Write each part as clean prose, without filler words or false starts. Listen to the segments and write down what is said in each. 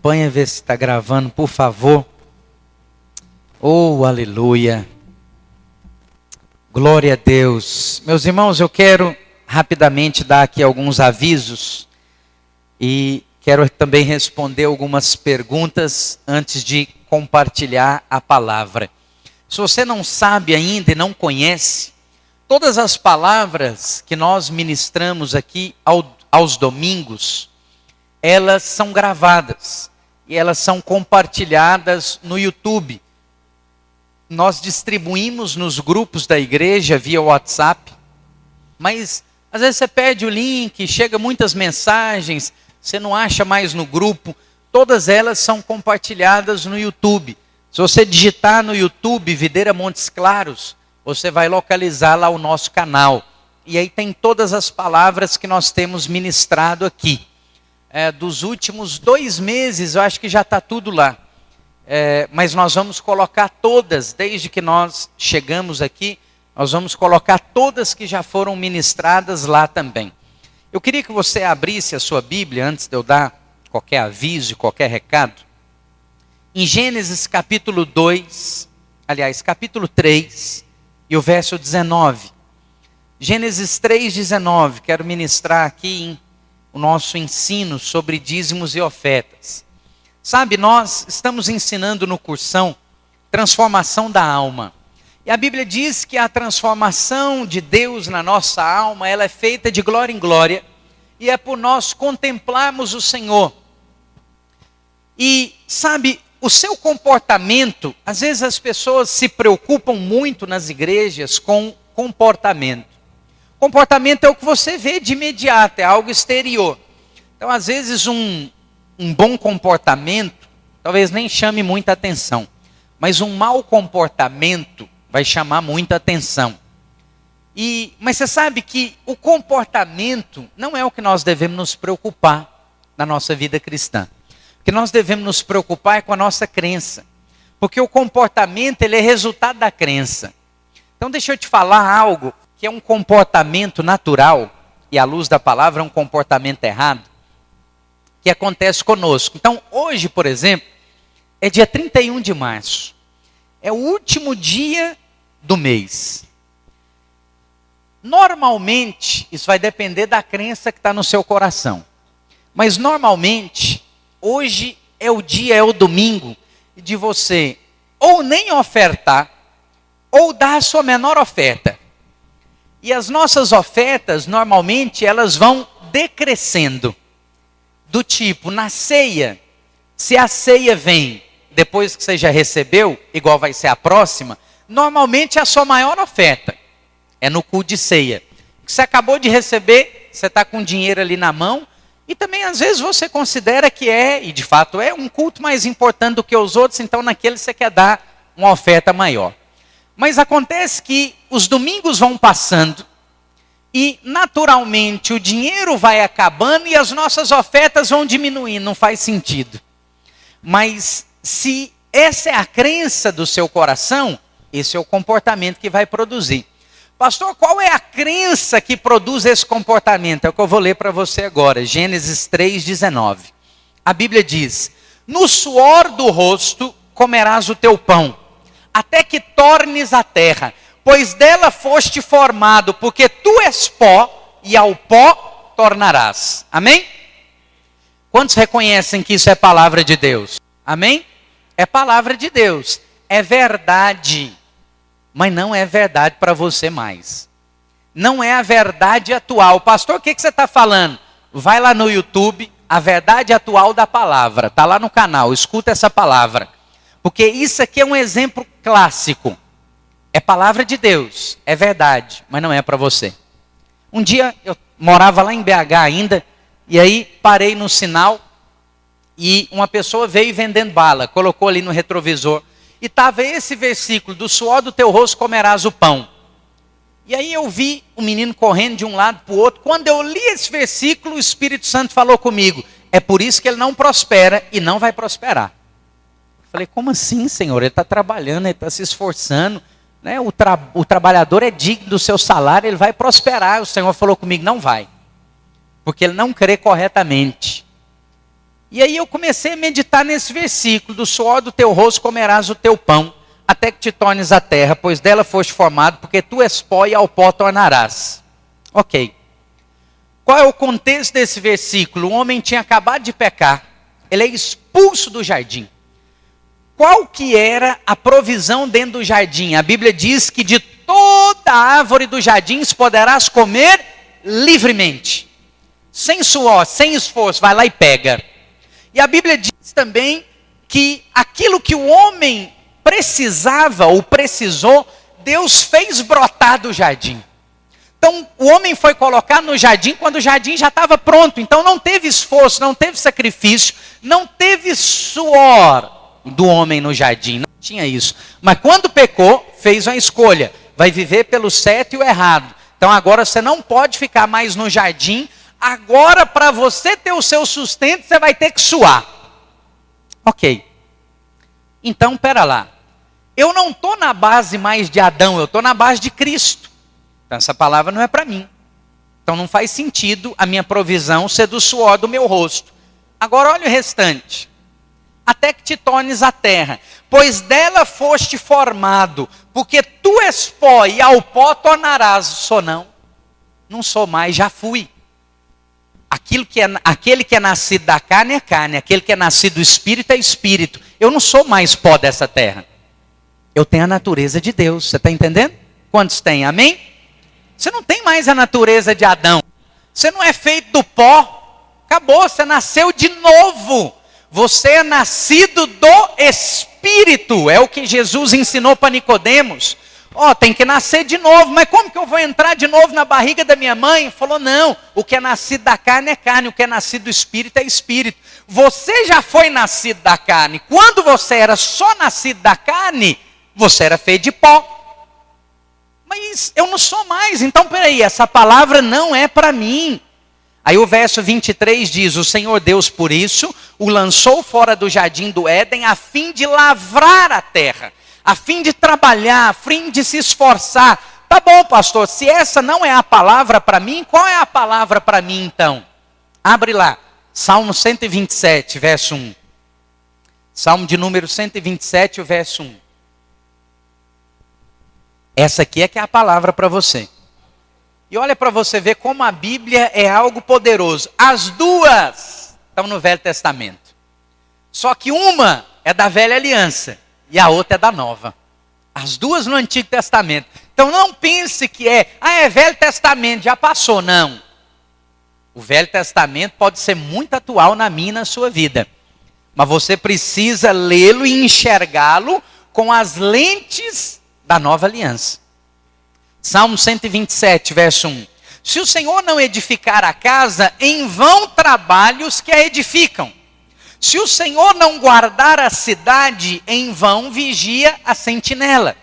acompanha, vê se está gravando, por favor. Oh, aleluia. Glória a Deus. Meus irmãos, eu quero rapidamente dar aqui alguns avisos e quero também responder algumas perguntas antes de compartilhar a palavra. Se você não sabe ainda e não conhece, todas as palavras que nós ministramos aqui aos domingos, elas são gravadas e elas são compartilhadas no YouTube. Nós distribuímos nos grupos da igreja via WhatsApp, mas às vezes você perde o link, chega muitas mensagens, você não acha mais no grupo. Todas elas são compartilhadas no YouTube. Se você digitar no YouTube Videira Montes Claros, você vai localizar lá o nosso canal. E aí tem todas as palavras que nós temos ministrado aqui. Dos últimos 2 meses, eu acho que já está tudo lá. Mas nós vamos colocar todas, desde que nós chegamos aqui, nós vamos colocar todas que já foram ministradas lá também. Eu queria que você abrisse a sua Bíblia, antes de eu dar qualquer aviso, qualquer recado. Em Gênesis capítulo 2, aliás, capítulo 3, e o verso 19. Gênesis 3:19, quero ministrar aqui o nosso ensino sobre dízimos e ofertas. Sabe, nós estamos ensinando no cursão transformação da alma. E a Bíblia diz que a transformação de Deus na nossa alma, ela é feita de glória em glória. E é por nós contemplarmos o Senhor. E sabe, o seu comportamento, às vezes as pessoas se preocupam muito nas igrejas com comportamento. Comportamento é o que você vê de imediato, é algo exterior. Então, às vezes, um bom comportamento, talvez nem chame muita atenção. Mas um mau comportamento vai chamar muita atenção. Mas você sabe que o comportamento não é o que nós devemos nos preocupar na nossa vida cristã. O que nós devemos nos preocupar é com a nossa crença. Porque o comportamento, ele é resultado da crença. Então, deixa eu te falar algo que é um comportamento natural, e à luz da palavra é um comportamento errado, que acontece conosco. Então, hoje, por exemplo, é dia 31 de março. É o último dia do mês. Normalmente, isso vai depender da crença que está no seu coração. Mas normalmente, hoje é o dia, é o domingo, de você ou nem ofertar, ou dar a sua menor oferta. E as nossas ofertas, normalmente, elas vão decrescendo. Do tipo, na ceia, se a ceia vem depois que você já recebeu, igual vai ser a próxima, normalmente é a sua maior oferta. É no culto de ceia. Você acabou de receber, você está com dinheiro ali na mão, e também às vezes você considera que e de fato é, um culto mais importante do que os outros, então naquele você quer dar uma oferta maior. Mas acontece que os domingos vão passando, e naturalmente o dinheiro vai acabando e as nossas ofertas vão diminuindo, não faz sentido. Mas se essa é a crença do seu coração, esse é o comportamento que vai produzir. Pastor, qual é a crença que produz esse comportamento? É o que eu vou ler para você agora, Gênesis 3:19. A Bíblia diz: no suor do rosto comerás o teu pão, até que tornes a terra, pois dela foste formado, porque tu és pó, e ao pó tornarás. Amém? Quantos reconhecem que isso é palavra de Deus? Amém? É palavra de Deus. É verdade. Mas não é verdade para você mais. Não é a verdade atual. Pastor, o que você está falando? Vai lá no YouTube, a verdade atual da palavra. Está lá no canal, escuta essa palavra. Porque isso aqui é um exemplo clássico. É palavra de Deus, é verdade, mas não é para você. Um dia eu morava lá em BH ainda, e aí parei no sinal, e uma pessoa veio vendendo bala, colocou ali no retrovisor, e estava esse versículo: do suor do teu rosto comerás o pão. E aí eu vi o menino correndo de um lado para o outro. Quando eu li esse versículo, o Espírito Santo falou comigo: é por isso que ele não prospera e não vai prosperar. Eu falei: como assim, Senhor? Ele está trabalhando, ele está se esforçando, né? O trabalhador é digno do seu salário, ele vai prosperar. O Senhor falou comigo: não vai, porque ele não crê corretamente. E aí eu comecei a meditar nesse versículo: do suor do teu rosto comerás o teu pão, até que te tornes a terra, pois dela foste formado, porque tu és pó e ao pó tornarás. Ok. Qual é o contexto desse versículo? O homem tinha acabado de pecar, ele é expulso do jardim. Qual que era a provisão dentro do jardim? A Bíblia diz que de toda árvore do jardim poderás comer livremente. Sem suor, sem esforço, vai lá e pega. E a Bíblia diz também que aquilo que o homem precisava ou precisou, Deus fez brotar do jardim. Então o homem foi colocado no jardim quando o jardim já estava pronto. Então não teve esforço, não teve sacrifício, não teve suor do homem no jardim, não tinha isso. Mas quando pecou, fez uma escolha: vai viver pelo certo e o errado. Então agora você não pode ficar mais no jardim. Agora, para você ter o seu sustento, você vai ter que suar. Ok. Então, pera lá. Eu não estou na base mais de Adão, eu estou na base de Cristo. Então essa palavra não é para mim. Então não faz sentido a minha provisão ser do suor do meu rosto. Agora olha o restante: até que te tornes a terra, pois dela foste formado, porque tu és pó e ao pó tornarás. Sou não sou mais, já fui. Aquele que é nascido da carne é carne, aquele que é nascido do espírito é espírito. Eu não sou mais pó dessa terra, eu tenho a natureza de Deus. Você está entendendo? Quantos têm? Amém? Você não tem mais a natureza de Adão, você não é feito do pó, acabou, você nasceu de novo. Você é nascido do Espírito. É o que Jesus ensinou para Nicodemos. Tem que nascer de novo. Mas como que eu vou entrar de novo na barriga da minha mãe? Falou: não, o que é nascido da carne é carne, o que é nascido do Espírito é Espírito. Você já foi nascido da carne. Quando você era só nascido da carne, você era feito de pó. Mas eu não sou mais. Então peraí, essa palavra não é para mim. Aí o verso 23 diz: o Senhor Deus por isso o lançou fora do jardim do Éden, a fim de lavrar a terra, a fim de trabalhar, a fim de se esforçar. Tá bom, pastor, se essa não é a palavra para mim, qual é a palavra para mim então? Abre lá, Salmo 127, verso 1. Salmo de número 127, o verso 1. Essa aqui é que é a palavra para você. E olha para você ver como a Bíblia é algo poderoso. As duas estão no Velho Testamento. Só que uma é da Velha Aliança e a outra é da Nova. As duas no Antigo Testamento. Então não pense que é Velho Testamento, já passou. Não. O Velho Testamento pode ser muito atual na minha e na sua vida. Mas você precisa lê-lo e enxergá-lo com as lentes da Nova Aliança. Salmo 127, verso 1. Se o Senhor não edificar a casa, em vão trabalham os que a edificam. Se o Senhor não guardar a cidade, em vão vigia a sentinela.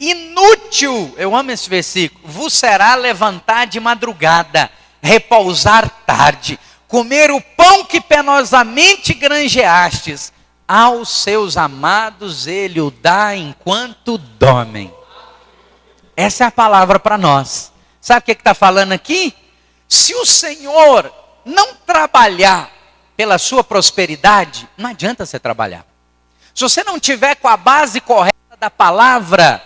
Inútil, eu amo esse versículo, vos será levantar de madrugada, repousar tarde, comer o pão que penosamente granjeastes. Aos seus amados ele o dá enquanto dormem. Essa é a palavra para nós. Sabe o que está falando aqui? Se o Senhor não trabalhar pela sua prosperidade, não adianta você trabalhar. Se você não tiver com a base correta da palavra,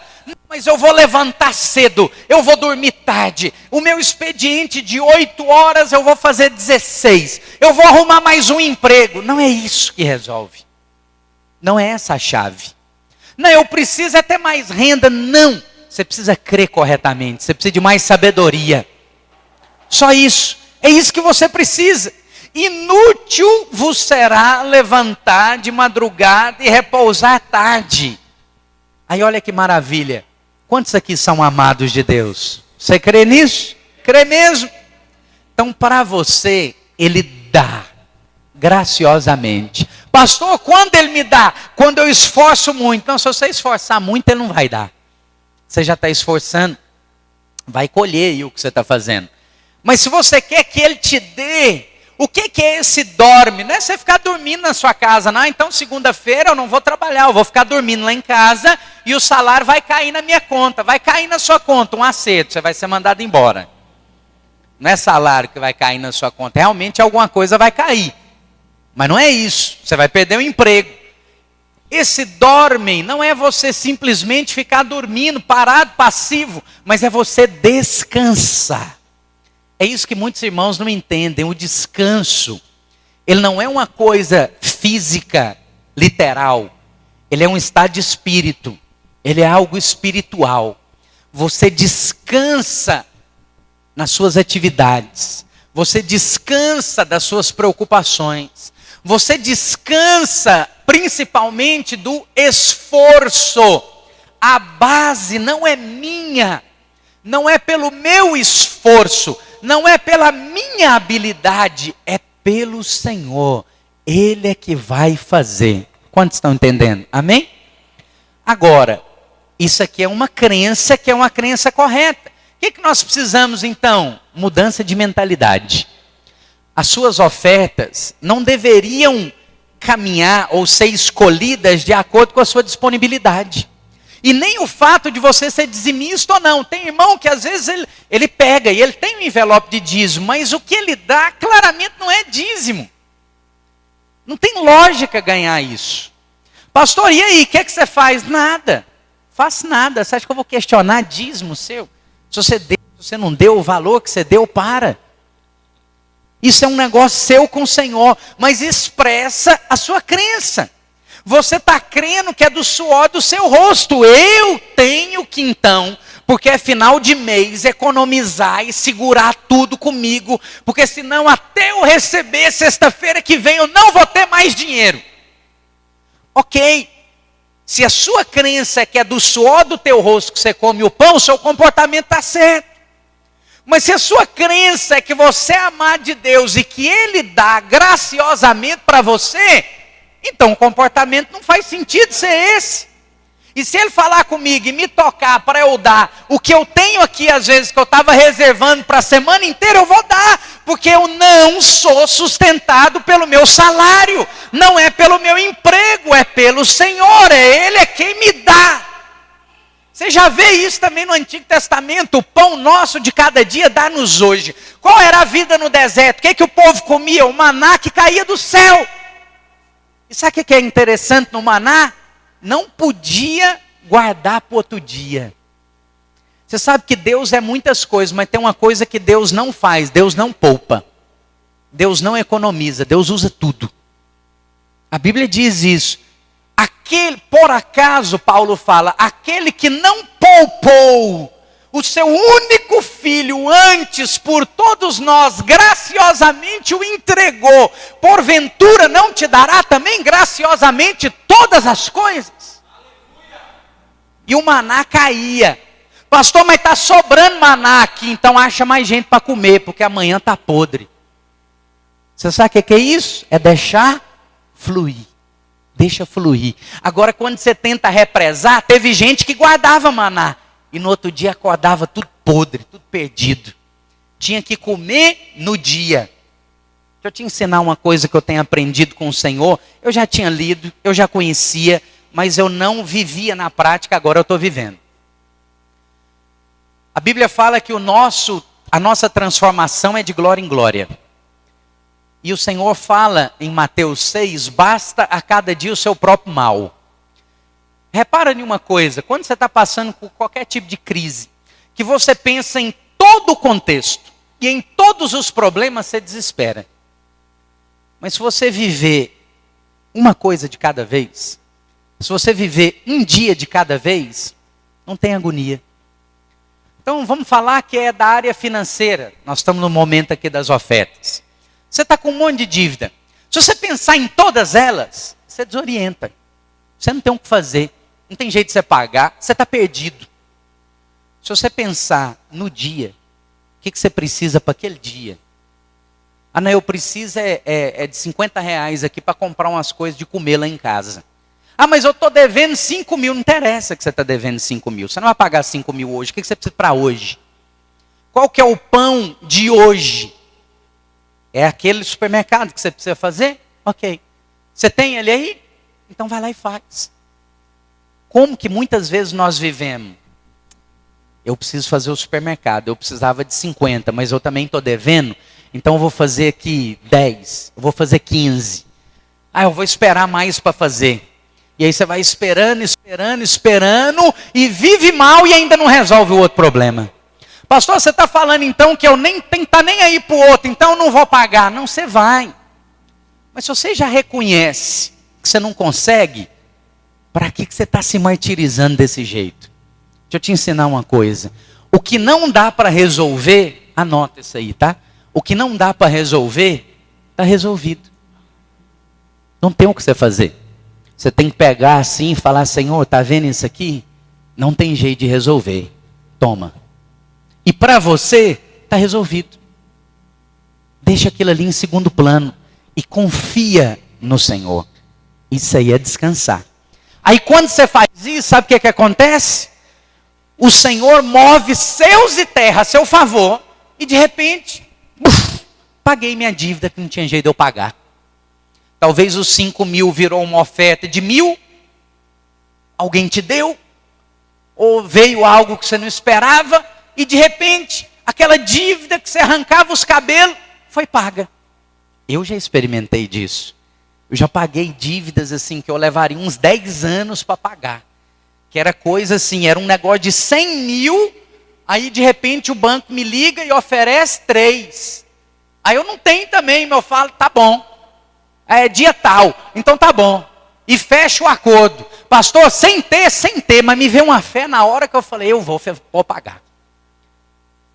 mas eu vou levantar cedo, eu vou dormir tarde, o meu expediente de 8 horas eu vou fazer 16, eu vou arrumar mais um emprego. Não é isso que resolve. Não é essa a chave. Não, eu preciso é ter mais renda. Não. Você precisa crer corretamente. Você precisa de mais sabedoria. Só isso. É isso que você precisa. Inútil vos será levantar de madrugada e repousar tarde. Aí olha que maravilha. Quantos aqui são amados de Deus? Você crê nisso? Crê mesmo? Então para você, Ele dá graciosamente. Pastor, quando Ele me dá? Quando eu esforço muito. Não, se você esforçar muito, Ele não vai dar. Você já está esforçando, vai colher aí o que você está fazendo. Mas se você quer que Ele te dê, o que é esse dorme? Não é você ficar dormindo na sua casa. Não, então segunda-feira eu não vou trabalhar, eu vou ficar dormindo lá em casa e o salário vai cair na minha conta, vai cair na sua conta, um acerto, você vai ser mandado embora. Não é salário que vai cair na sua conta, realmente alguma coisa vai cair. Mas não é isso, você vai perder o emprego. Esse dormem não é você simplesmente ficar dormindo, parado, passivo, mas é você descansar. É isso que muitos irmãos não entendem, o descanso. Ele não é uma coisa física, literal. Ele é um estado de espírito. Ele é algo espiritual. Você descansa nas suas atividades. Você descansa das suas preocupações. Você descansa principalmente do esforço. A base não é minha. Não é pelo meu esforço. Não é pela minha habilidade. É pelo Senhor. Ele é que vai fazer. Quantos estão entendendo? Amém? Agora, isso aqui é uma crença que é uma crença correta. O que nós precisamos então? Mudança de mentalidade. As suas ofertas não deveriam caminhar ou ser escolhidas de acordo com a sua disponibilidade. E nem o fato de você ser dizimista ou não. Tem irmão que às vezes ele pega e ele tem um envelope de dízimo, mas o que ele dá claramente não é dízimo. Não tem lógica ganhar isso. Pastor, e aí, o que você faz? Nada. Faço nada. Você acha que eu vou questionar dízimo seu? Se você deu, se você não deu o valor que você deu, para. Isso é um negócio seu com o Senhor, mas expressa a sua crença. Você está crendo que é do suor do seu rosto. Eu tenho que então, porque é final de mês, economizar e segurar tudo comigo, porque senão até eu receber sexta-feira que vem eu não vou ter mais dinheiro. Ok, se a sua crença é que é do suor do teu rosto que você come o pão, o seu comportamento está certo. Mas se a sua crença é que você é amado de Deus e que Ele dá graciosamente para você, então o comportamento não faz sentido ser esse. E se Ele falar comigo e me tocar para eu dar o que eu tenho aqui, às vezes, que eu estava reservando para a semana inteira, eu vou dar. Porque eu não sou sustentado pelo meu salário. Não é pelo meu emprego, é pelo Senhor. Ele é quem me dá. Você já vê isso também no Antigo Testamento. O pão nosso de cada dia dá-nos hoje. Qual era a vida no deserto? O que o povo comia? O maná que caía do céu. E sabe o que é interessante no maná? Não podia guardar para outro dia. Você sabe que Deus é muitas coisas, mas tem uma coisa que Deus não faz. Deus não poupa. Deus não economiza. Deus usa tudo. A Bíblia diz isso. Aquele, por acaso, Paulo fala, aquele que não poupou o seu único filho antes por todos nós, graciosamente o entregou, porventura não te dará também graciosamente todas as coisas? E o maná caía. Pastor, mas está sobrando maná aqui, então acha mais gente para comer, porque amanhã está podre. Você sabe o que é isso? É deixar fluir. Deixa fluir. Agora, quando você tenta represar, teve gente que guardava maná. E no outro dia acordava tudo podre, tudo perdido. Tinha que comer no dia. Deixa eu te ensinar uma coisa que eu tenho aprendido com o Senhor. Eu já tinha lido, eu já conhecia, mas eu não vivia na prática, agora eu estou vivendo. A Bíblia fala que a nossa transformação é de glória em glória. E o Senhor fala em Mateus 6, basta a cada dia o seu próprio mal. Repara em uma coisa, quando você está passando por qualquer tipo de crise, que você pensa em todo o contexto, e em todos os problemas você desespera. Mas se você viver uma coisa de cada vez, se você viver um dia de cada vez, não tem agonia. Então vamos falar que é da área financeira, nós estamos no momento aqui das ofertas. Você está com um monte de dívida. Se você pensar em todas elas, você desorienta. Você não tem o que fazer. Não tem jeito de você pagar. Você está perdido. Se você pensar no dia, o que você precisa para aquele dia? Ah, não, eu preciso de 50 reais aqui para comprar umas coisas de comer lá em casa. Ah, mas eu estou devendo 5 mil. Não interessa que você está devendo 5 mil. Você não vai pagar 5 mil hoje. O que você precisa para hoje? Qual que é o pão de hoje? É aquele supermercado que você precisa fazer? Ok. Você tem ele aí? Então vai lá e faz. Como que muitas vezes nós vivemos? Eu preciso fazer o supermercado. Eu precisava de 50, mas eu também estou devendo. Então eu vou fazer aqui 10. Eu vou fazer 15. Ah, eu vou esperar mais para fazer. E aí você vai esperando, e vive mal e ainda não resolve o outro problema. Pastor, você está falando então que eu nem tenho que estar nem aí para o outro, então eu não vou pagar. Não, você vai. Mas se você já reconhece que você não consegue, para que você está se martirizando desse jeito? Deixa eu te ensinar uma coisa. O que não dá para resolver, anota isso aí, tá? O que não dá para resolver, está resolvido. Não tem o que você fazer. Você tem que pegar assim e falar, Senhor, está vendo isso aqui? Não tem jeito de resolver. Toma. E para você, está resolvido. Deixa aquilo ali em segundo plano. E confia no Senhor. Isso aí é descansar. Aí quando você faz isso, sabe o que acontece? O Senhor move céus e terra a seu favor. E de repente, paguei minha dívida que não tinha jeito de eu pagar. Talvez os 5.000 virou uma oferta de 1.000. Alguém te deu. Ou veio algo que você não esperava. E de repente, aquela dívida que você arrancava os cabelos, foi paga. Eu já experimentei disso. Eu já paguei dívidas assim, que eu levaria uns 10 anos para pagar. Que era coisa assim, era um negócio de 100.000, aí de repente o banco me liga e oferece 3. Aí eu não tenho também, mas eu falo, tá bom. É dia tal, então tá bom. E fecha o acordo. Pastor, sem ter, mas me veio uma fé na hora que eu falei, eu vou pagar.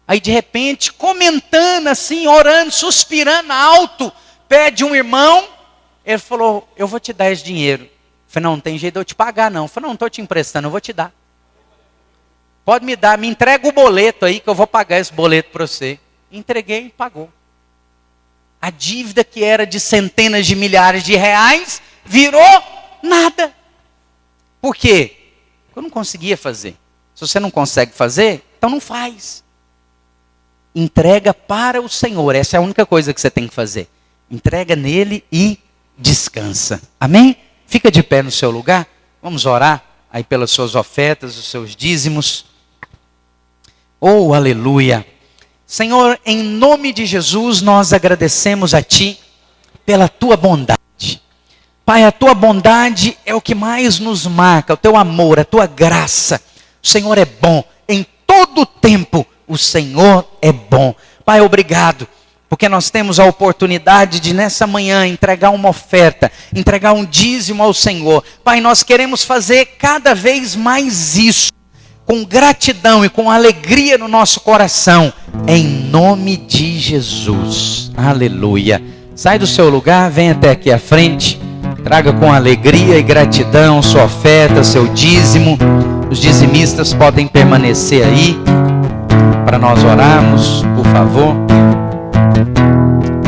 Aí de repente, comentando assim, orando, suspirando alto, pede um irmão, ele falou, eu vou te dar esse dinheiro. Eu falei, não tem jeito de eu te pagar não. Eu falei, não estou te emprestando, eu vou te dar. Pode me dar, me entrega o boleto aí que eu vou pagar esse boleto para você. Entreguei e pagou. A dívida que era de centenas de milhares de reais, virou nada. Por quê? Porque eu não conseguia fazer. Se você não consegue fazer, então não faz. Entrega para o Senhor, essa é a única coisa que você tem que fazer. Entrega nele e descansa. Amém? Fica de pé no seu lugar. Vamos orar aí pelas suas ofertas, os seus dízimos. Oh, aleluia. Senhor, em nome de Jesus, nós agradecemos a Ti pela Tua bondade. Pai, a Tua bondade é o que mais nos marca, o Teu amor, a Tua graça. O Senhor é bom, em todo tempo o Senhor é bom. Pai, obrigado, porque nós temos a oportunidade de nessa manhã entregar uma oferta, entregar um dízimo ao Senhor. Pai, nós queremos fazer cada vez mais isso, com gratidão e com alegria no nosso coração, em nome de Jesus. Aleluia. Sai do seu lugar, vem até aqui à frente, traga com alegria e gratidão sua oferta, seu dízimo. Os dizimistas podem permanecer aí, para nós orarmos, por favor.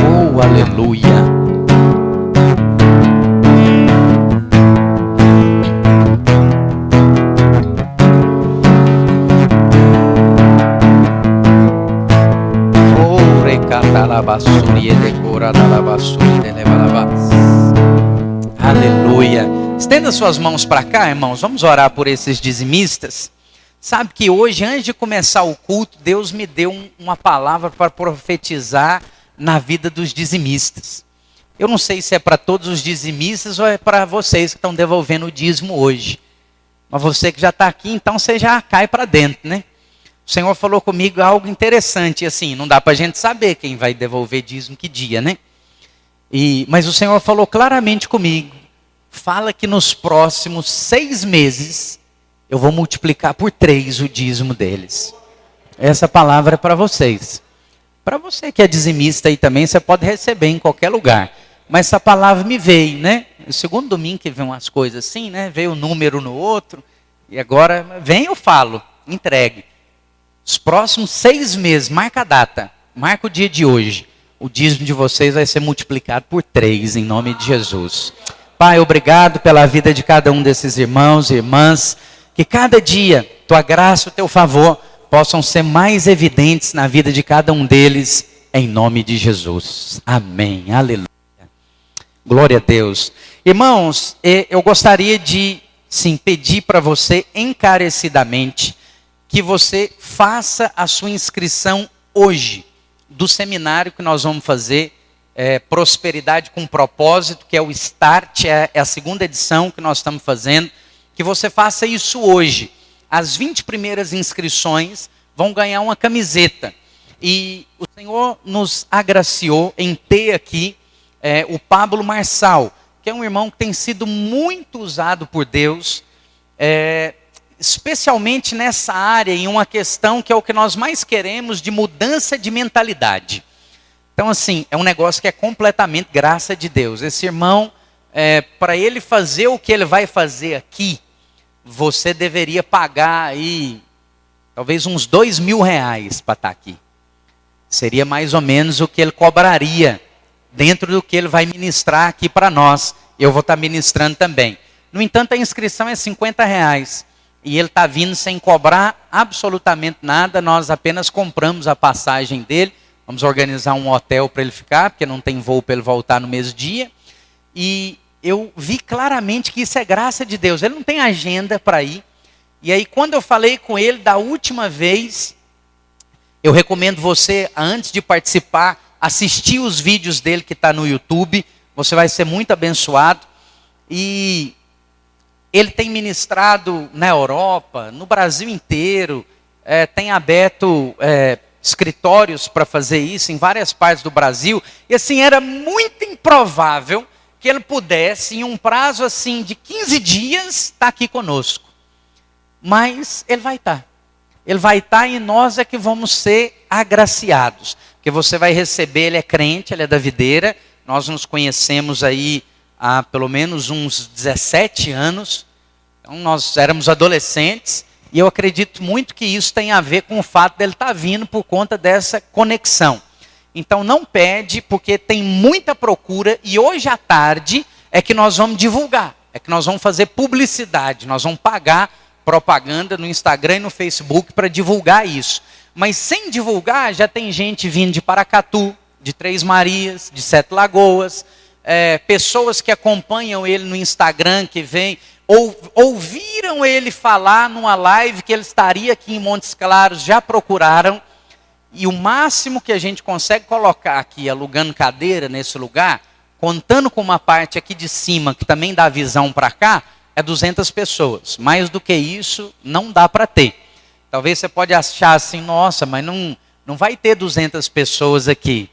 Oh, aleluia. Aleluia. Estenda suas mãos para cá, irmãos. Vamos orar por esses dizimistas. Sabe que hoje, antes de começar o culto, Deus me deu uma palavra para profetizar na vida dos dizimistas. Eu não sei se é para todos os dizimistas ou é para vocês que estão devolvendo o dízimo hoje. Mas você que já está aqui, então você já cai para dentro, né? O Senhor falou comigo algo interessante, assim, não dá para a gente saber quem vai devolver dízimo que dia, né? Mas o Senhor falou claramente comigo, fala que nos próximos 6 meses, eu vou multiplicar por 3 o dízimo deles. Essa palavra é para vocês. Para você que é dizimista aí também, você pode receber em qualquer lugar. Mas essa palavra me veio, né? No segundo domingo que vem umas coisas assim, né? Veio um número no outro. E agora, vem eu falo, entregue. Os próximos 6 meses, marca a data, marca o dia de hoje. O dízimo de vocês vai ser multiplicado por 3, em nome de Jesus. Pai, obrigado pela vida de cada um desses irmãos e irmãs. Que cada dia, tua graça e o teu favor possam ser mais evidentes na vida de cada um deles, em nome de Jesus. Amém. Aleluia. Glória a Deus. Irmãos, eu gostaria de, sim, pedir para você encarecidamente que você faça a sua inscrição hoje do seminário que nós vamos fazer Prosperidade com Propósito, que é o Start, é a segunda edição que nós estamos fazendo, que você faça isso hoje. As 20 primeiras inscrições vão ganhar uma camiseta. E o Senhor nos agraciou em ter aqui o Pablo Marçal, que é um irmão que tem sido muito usado por Deus, especialmente nessa área, em uma questão que é o que nós mais queremos, de mudança de mentalidade. Então, assim, é um negócio que é completamente graça de Deus. Esse irmão, para ele fazer o que ele vai fazer aqui, você deveria pagar aí, talvez uns R$2.000 para estar aqui. Seria mais ou menos o que ele cobraria, dentro do que ele vai ministrar aqui para nós. Eu vou estar ministrando também. No entanto, a inscrição é R$50. E ele está vindo sem cobrar absolutamente nada. Nós apenas compramos a passagem dele. Vamos organizar um hotel para ele ficar, porque não tem voo para ele voltar no mesmo dia. E eu vi claramente que isso é graça de Deus. Ele não tem agenda para ir. E aí, quando eu falei com ele da última vez, eu recomendo você, antes de participar, assistir os vídeos dele que está no YouTube. Você vai ser muito abençoado. E ele tem ministrado na Europa, no Brasil inteiro, tem aberto escritórios para fazer isso em várias partes do Brasil. E assim, era muito improvável que ele pudesse, em um prazo assim de 15 dias, estar aqui conosco. Mas ele vai estar. Ele vai estar e nós é que vamos ser agraciados. Porque você vai receber, ele é crente, ele é da videira. Nós nos conhecemos aí há pelo menos uns 17 anos. Então nós éramos adolescentes. E eu acredito muito que isso tem a ver com o fato dele estar vindo por conta dessa conexão. Então não pede, porque tem muita procura. E hoje à tarde é que nós vamos divulgar. É que nós vamos fazer publicidade. Nós vamos pagar propaganda no Instagram e no Facebook para divulgar isso. Mas sem divulgar, já tem gente vindo de Paracatu, de Três Marias, de Sete Lagoas, pessoas que acompanham ele no Instagram, que vêm, ouviram ele falar numa live que ele estaria aqui em Montes Claros, já procuraram, e o máximo que a gente consegue colocar aqui, alugando cadeira nesse lugar, contando com uma parte aqui de cima, que também dá visão para cá, é 200 pessoas. Mais do que isso, não dá para ter. Talvez você pode achar assim, nossa, mas não vai ter 200 pessoas aqui.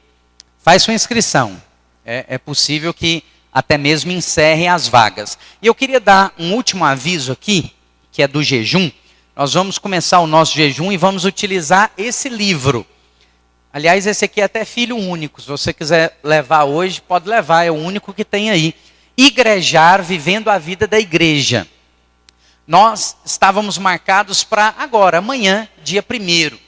Faz sua inscrição. É possível que até mesmo encerrem as vagas. E eu queria dar um último aviso aqui, que é do jejum. Nós vamos começar o nosso jejum e vamos utilizar esse livro. Aliás, esse aqui é até filho único. Se você quiser levar hoje, pode levar. É o único que tem aí. Igrejar, vivendo a vida da igreja. Nós estávamos marcados para agora, amanhã, dia 1º.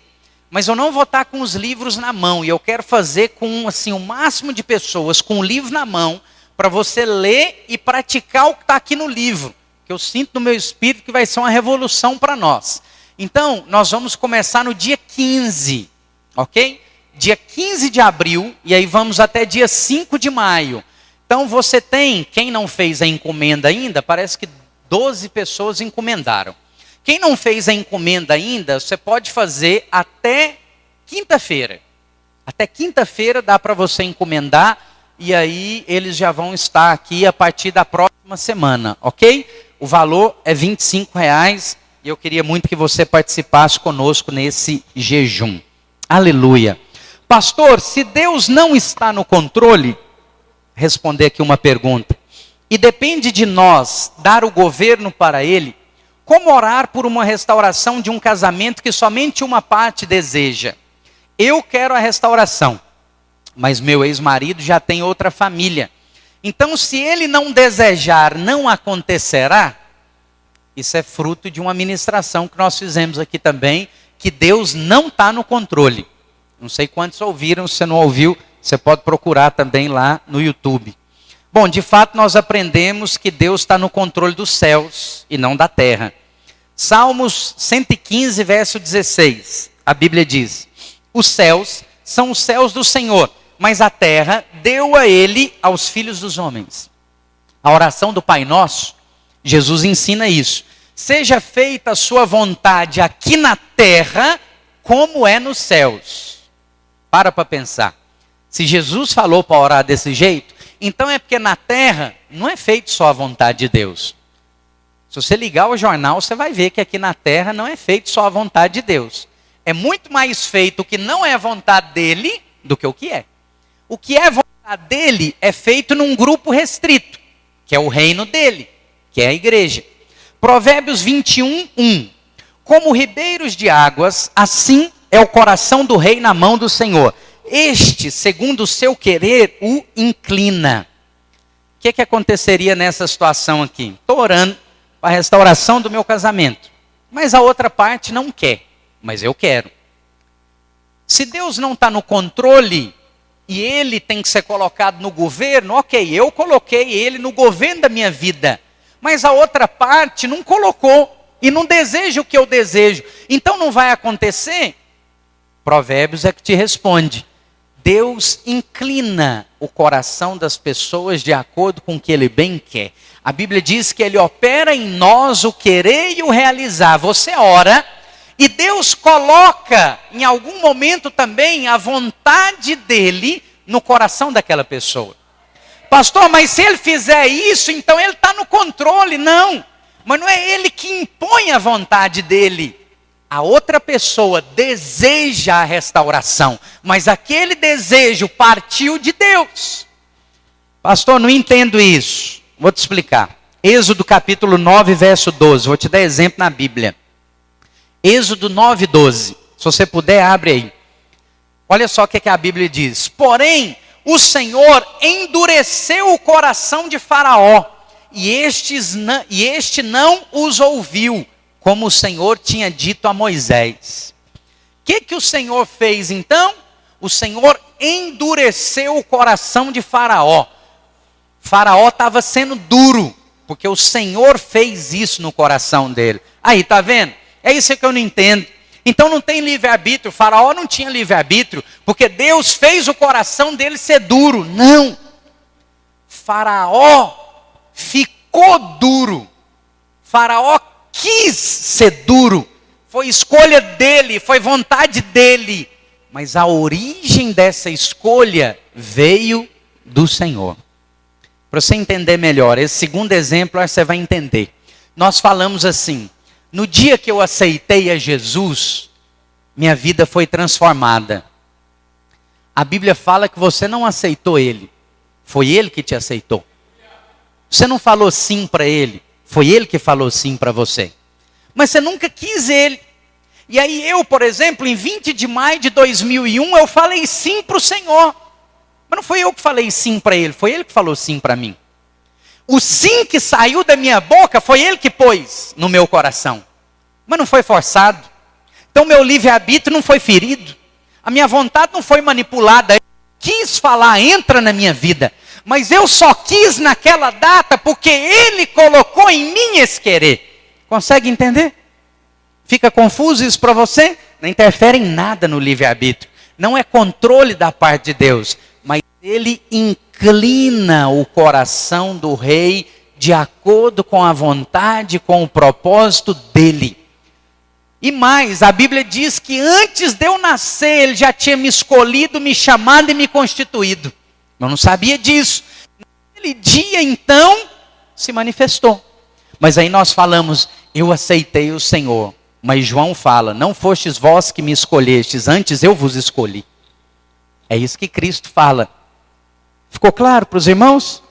Mas eu não vou estar com os livros na mão. E eu quero fazer com assim, o máximo de pessoas com o livro na mão, para você ler e praticar o que está aqui no livro. Que eu sinto no meu espírito que vai ser uma revolução para nós. Então, nós vamos começar no dia 15, ok? Dia 15 de abril, e aí vamos até dia 5 de maio. Então você tem, quem não fez a encomenda ainda, parece que 12 pessoas encomendaram. Quem não fez a encomenda ainda, você pode fazer até quinta-feira. Até quinta-feira dá para você encomendar, e aí eles já vão estar aqui a partir da próxima semana, ok? O valor é R$25, e eu queria muito que você participasse conosco nesse jejum. Aleluia. Pastor, se Deus não está no controle, responder aqui uma pergunta, e depende de nós dar o governo para Ele, como orar por uma restauração de um casamento que somente uma parte deseja? Eu quero a restauração, mas meu ex-marido já tem outra família. Então, se ele não desejar, não acontecerá? Isso é fruto de uma ministração que nós fizemos aqui também, que Deus não está no controle. Não sei quantos ouviram, se você não ouviu, você pode procurar também lá no YouTube. Bom, de fato nós aprendemos que Deus está no controle dos céus e não da terra. Salmos 115, verso 16. A Bíblia diz: os céus são os céus do Senhor, mas a terra deu a ele aos filhos dos homens. A oração do Pai Nosso, Jesus ensina isso. Seja feita a sua vontade aqui na terra, como é nos céus. Para pensar. Se Jesus falou para orar desse jeito, então é porque na terra não é feito só a vontade de Deus. Se você ligar o jornal, você vai ver que aqui na terra não é feito só a vontade de Deus. É muito mais feito o que não é a vontade dele do que o que é. O que é a vontade dele é feito num grupo restrito, que é o reino dele, que é a igreja. Provérbios 21:1. Como ribeiros de águas, assim é o coração do rei na mão do Senhor. Este, segundo o seu querer, o inclina. O que aconteceria nessa situação aqui? Estou orando para a restauração do meu casamento, mas a outra parte não quer, mas eu quero. Se Deus não está no controle e ele tem que ser colocado no governo, ok, eu coloquei ele no governo da minha vida, mas a outra parte não colocou e não deseja o que eu desejo, então não vai acontecer. Provérbios é que te responde. Deus inclina o coração das pessoas de acordo com o que ele bem quer. A Bíblia diz que ele opera em nós o querer e o realizar. Você ora e Deus coloca em algum momento também a vontade dele no coração daquela pessoa. Pastor, mas se ele fizer isso, então ele está no controle. Não, mas não é ele que impõe a vontade dele. A outra pessoa deseja a restauração, mas aquele desejo partiu de Deus. Pastor, não entendo isso. Vou te explicar. Êxodo capítulo 9, verso 12. Vou te dar exemplo na Bíblia. Êxodo 9, 12. Se você puder, abre aí. Olha só o que a Bíblia diz. Porém, o Senhor endureceu o coração de Faraó, e este não os ouviu, como o Senhor tinha dito a Moisés. O que o Senhor fez então? O Senhor endureceu o coração de Faraó. Faraó estava sendo duro, porque o Senhor fez isso no coração dele. Aí, tá vendo? É isso que eu não entendo. Então não tem livre-arbítrio. Faraó não tinha livre-arbítrio, porque Deus fez o coração dele ser duro. Não. Faraó ficou duro. Faraó quis ser duro, foi escolha dele, foi vontade dele, mas a origem dessa escolha veio do Senhor. Para você entender melhor, esse segundo exemplo você vai entender. Nós falamos assim, no dia que eu aceitei a Jesus, minha vida foi transformada. A Bíblia fala que você não aceitou ele, foi ele que te aceitou. Você não falou sim para ele, foi ele que falou sim para você. Mas você nunca quis ele. E aí eu, por exemplo, em 20 de maio de 2001, eu falei sim para o Senhor. Mas não foi eu que falei sim para ele, foi ele que falou sim para mim. O sim que saiu da minha boca, foi ele que pôs no meu coração. Mas não foi forçado. Então meu livre-arbítrio não foi ferido. A minha vontade não foi manipulada. Eu quis falar, entra na minha vida. Mas eu só quis naquela data porque ele colocou em mim esse querer. Consegue entender? Fica confuso isso para você? Não interfere em nada no livre-arbítrio. Não é controle da parte de Deus. Mas ele inclina o coração do rei de acordo com a vontade, com o propósito dele. E mais, a Bíblia diz que antes de eu nascer, ele já tinha me escolhido, me chamado e me constituído. Eu não sabia disso. Naquele dia, então, se manifestou. Mas aí nós falamos, eu aceitei o Senhor. Mas João fala, não fostes vós que me escolhestes, antes eu vos escolhi. É isso que Cristo fala. Ficou claro para os irmãos?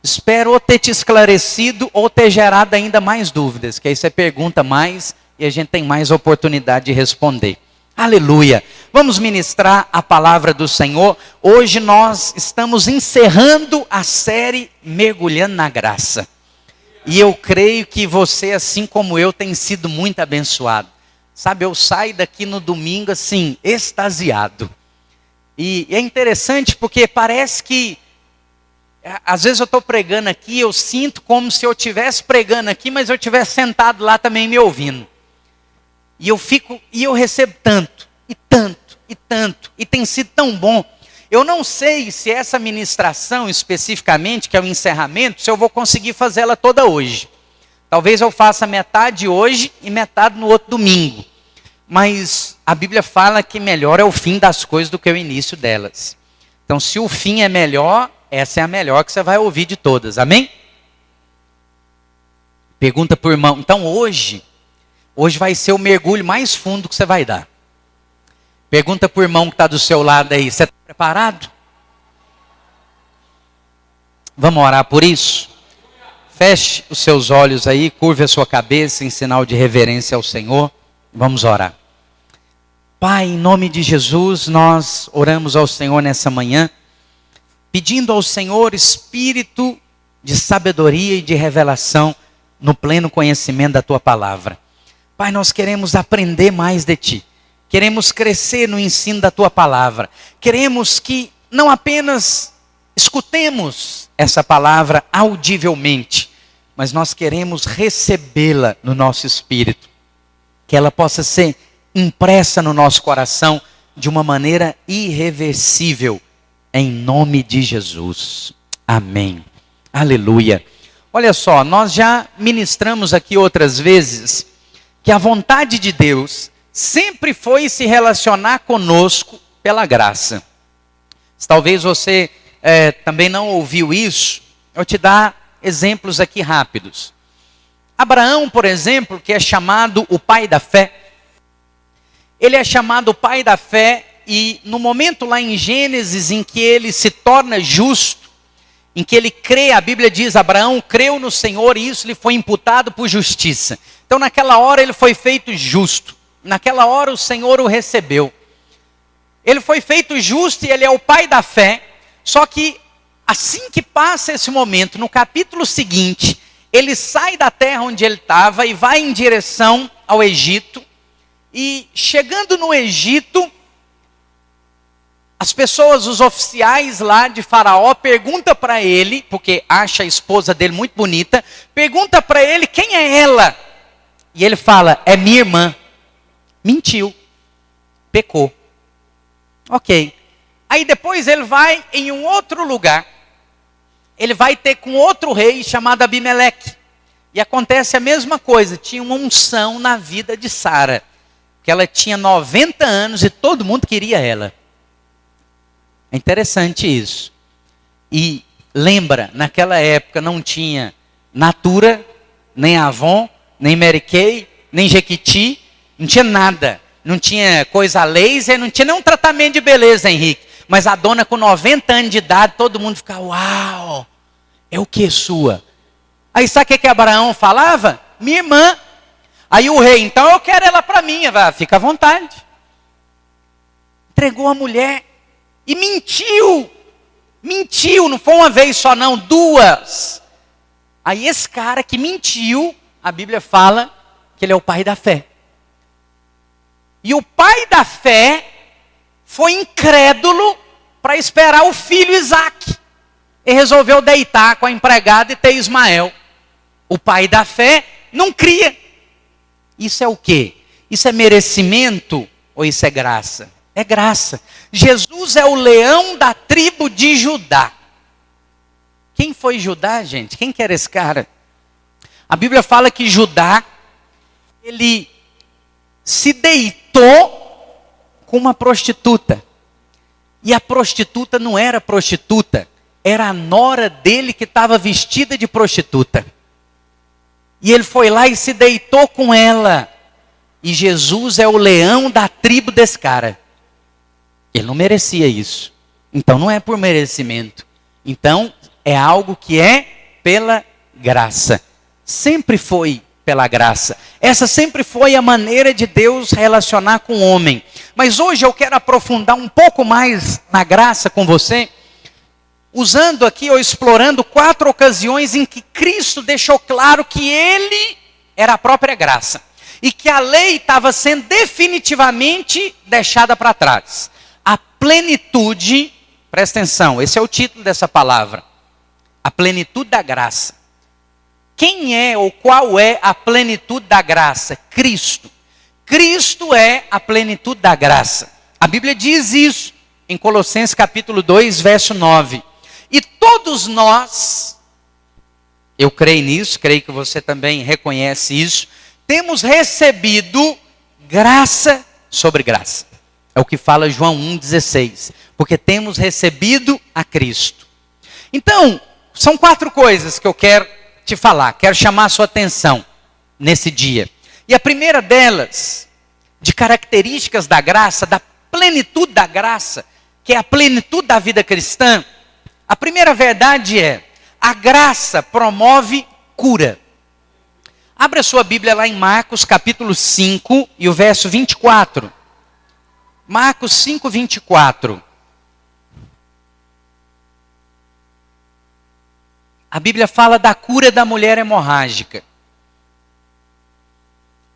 Espero ou ter te esclarecido ou ter gerado ainda mais dúvidas. Que aí você pergunta mais e a gente tem mais oportunidade de responder. Aleluia. Vamos ministrar a palavra do Senhor. Hoje nós estamos encerrando a série Mergulhando na Graça. E eu creio que você, assim como eu, tem sido muito abençoado. Sabe, eu saio daqui no domingo assim, extasiado. E é interessante porque parece que, às vezes eu estou pregando aqui, eu sinto como se eu estivesse pregando aqui, mas eu estivesse sentado lá também me ouvindo. E eu recebo tanto, e tanto, e tanto, e tem sido tão bom. Eu não sei se essa ministração especificamente, que é o encerramento, se eu vou conseguir fazê-la toda hoje. Talvez eu faça metade hoje e metade no outro domingo. Mas a Bíblia fala que melhor é o fim das coisas do que o início delas. Então, se o fim é melhor, essa é a melhor que você vai ouvir de todas. Amém? Pergunta para o irmão. Então, hoje vai ser o mergulho mais fundo que você vai dar. Pergunta para o irmão que está do seu lado aí. Você está preparado? Vamos orar por isso? Feche os seus olhos aí, curve a sua cabeça em sinal de reverência ao Senhor. Vamos orar. Pai, em nome de Jesus, nós oramos ao Senhor nessa manhã, pedindo ao Senhor espírito de sabedoria e de revelação no pleno conhecimento da Tua palavra. Pai, nós queremos aprender mais de Ti. Queremos crescer no ensino da Tua palavra. Queremos que não apenas escutemos essa palavra audivelmente, mas nós queremos recebê-la no nosso espírito. Que ela possa ser impressa no nosso coração de uma maneira irreversível, em nome de Jesus. Amém. Aleluia. Olha só, nós já ministramos aqui outras vezes que a vontade de Deus sempre foi se relacionar conosco pela graça. Talvez você também não ouviu isso, eu te dar exemplos aqui rápidos. Abraão, por exemplo, que é chamado o pai da fé, ele é chamado o pai da fé e no momento lá em Gênesis em que ele se torna justo, em que ele crê, a Bíblia diz, Abraão creu no Senhor e isso lhe foi imputado por justiça. Então naquela hora ele foi feito justo, naquela hora o Senhor o recebeu. Ele foi feito justo e ele é o pai da fé, só que assim que passa esse momento, no capítulo seguinte, ele sai da terra onde ele estava e vai em direção ao Egito. E chegando no Egito, as pessoas, os oficiais lá de Faraó, perguntam para ele, porque acha a esposa dele muito bonita, pergunta para ele quem é ela. E ele fala, é minha irmã. Mentiu, pecou. Ok. Aí depois ele vai em um outro lugar, ele vai ter com outro rei chamado Abimeleque. E acontece a mesma coisa, tinha uma unção na vida de Sara. Que ela tinha 90 anos e todo mundo queria ela. É interessante isso. E lembra, naquela época não tinha Natura, nem Avon, nem Mary Kay, nem Jequiti, não tinha nada. Não tinha coisa laser, não tinha nenhum tratamento de beleza, Henrique. Mas a dona com 90 anos de idade, todo mundo ficava, uau, é o que sua? Aí sabe o que Abraão falava? Minha irmã. Aí o rei, então eu quero ela para mim, fica à vontade. Entregou a mulher e mentiu. Mentiu, não foi uma vez só não, duas. Aí esse cara que mentiu, a Bíblia fala que ele é o pai da fé. E o pai da fé foi incrédulo para esperar o filho Isaac. E resolveu deitar com a empregada e ter Ismael. O pai da fé não cria. Isso é o quê? Isso é merecimento ou isso é graça? É graça. Jesus é o leão da tribo de Judá. Quem foi Judá, gente? Quem que era esse cara? A Bíblia fala que Judá, ele se deitou com uma prostituta. E a prostituta não era prostituta, era a nora dele que estava vestida de prostituta. E ele foi lá e se deitou com ela. E Jesus é o leão da tribo desse cara. Ele não merecia isso. Então não é por merecimento. Então é algo que é pela graça. Sempre foi pela graça. Essa sempre foi a maneira de Deus relacionar com o homem. Mas hoje eu quero aprofundar um pouco mais na graça com você, usando aqui ou explorando 4 ocasiões em que Cristo deixou claro que Ele era a própria graça. E que a lei estava sendo definitivamente deixada para trás. A plenitude, presta atenção, esse é o título dessa palavra. A plenitude da graça. Quem é ou qual é a plenitude da graça? Cristo. Cristo é a plenitude da graça. A Bíblia diz isso em Colossenses capítulo 2, verso 9. E todos nós, eu creio nisso, creio que você também reconhece isso, temos recebido graça sobre graça. É o que fala João 1,16. Porque temos recebido a Cristo. Então, são 4 coisas que eu quero te falar. Quero chamar a sua atenção nesse dia. E a primeira delas, de características da graça, da plenitude da graça, que é a plenitude da vida cristã. A primeira verdade é, a graça promove cura. Abra a sua Bíblia lá em Marcos capítulo 5 e o verso 24. Marcos 5, 24. A Bíblia fala da cura da mulher hemorrágica.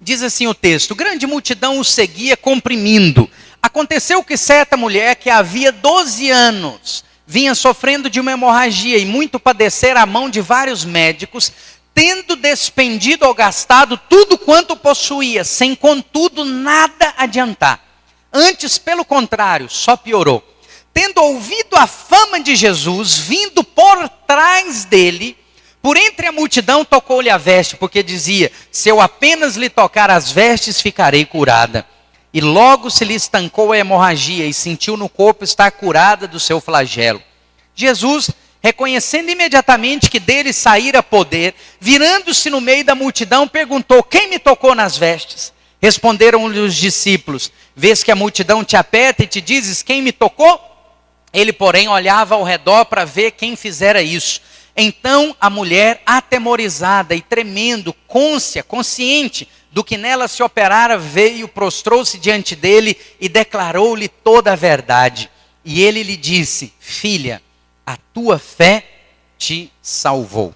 Diz assim o texto: grande multidão o seguia comprimindo. Aconteceu que certa mulher que havia 12 anos vinha sofrendo de uma hemorragia e muito padecer à mão de vários médicos, tendo despendido ou gastado tudo quanto possuía, sem contudo nada adiantar. Antes, pelo contrário, só piorou. Tendo ouvido a fama de Jesus, vindo por trás dele, por entre a multidão tocou-lhe a veste, porque dizia: se eu apenas lhe tocar as vestes, ficarei curada. E logo se lhe estancou a hemorragia e sentiu no corpo estar curada do seu flagelo. Jesus, reconhecendo imediatamente que dele saíra poder, virando-se no meio da multidão, perguntou: quem me tocou nas vestes? Responderam-lhe os discípulos: vês que a multidão te aperta e te dizes: quem me tocou? Ele, porém, olhava ao redor para ver quem fizera isso. Então a mulher, atemorizada e tremendo, consciente do que nela se operara, veio, prostrou-se diante dele e declarou-lhe toda a verdade. E ele lhe disse: filha, a tua fé te salvou.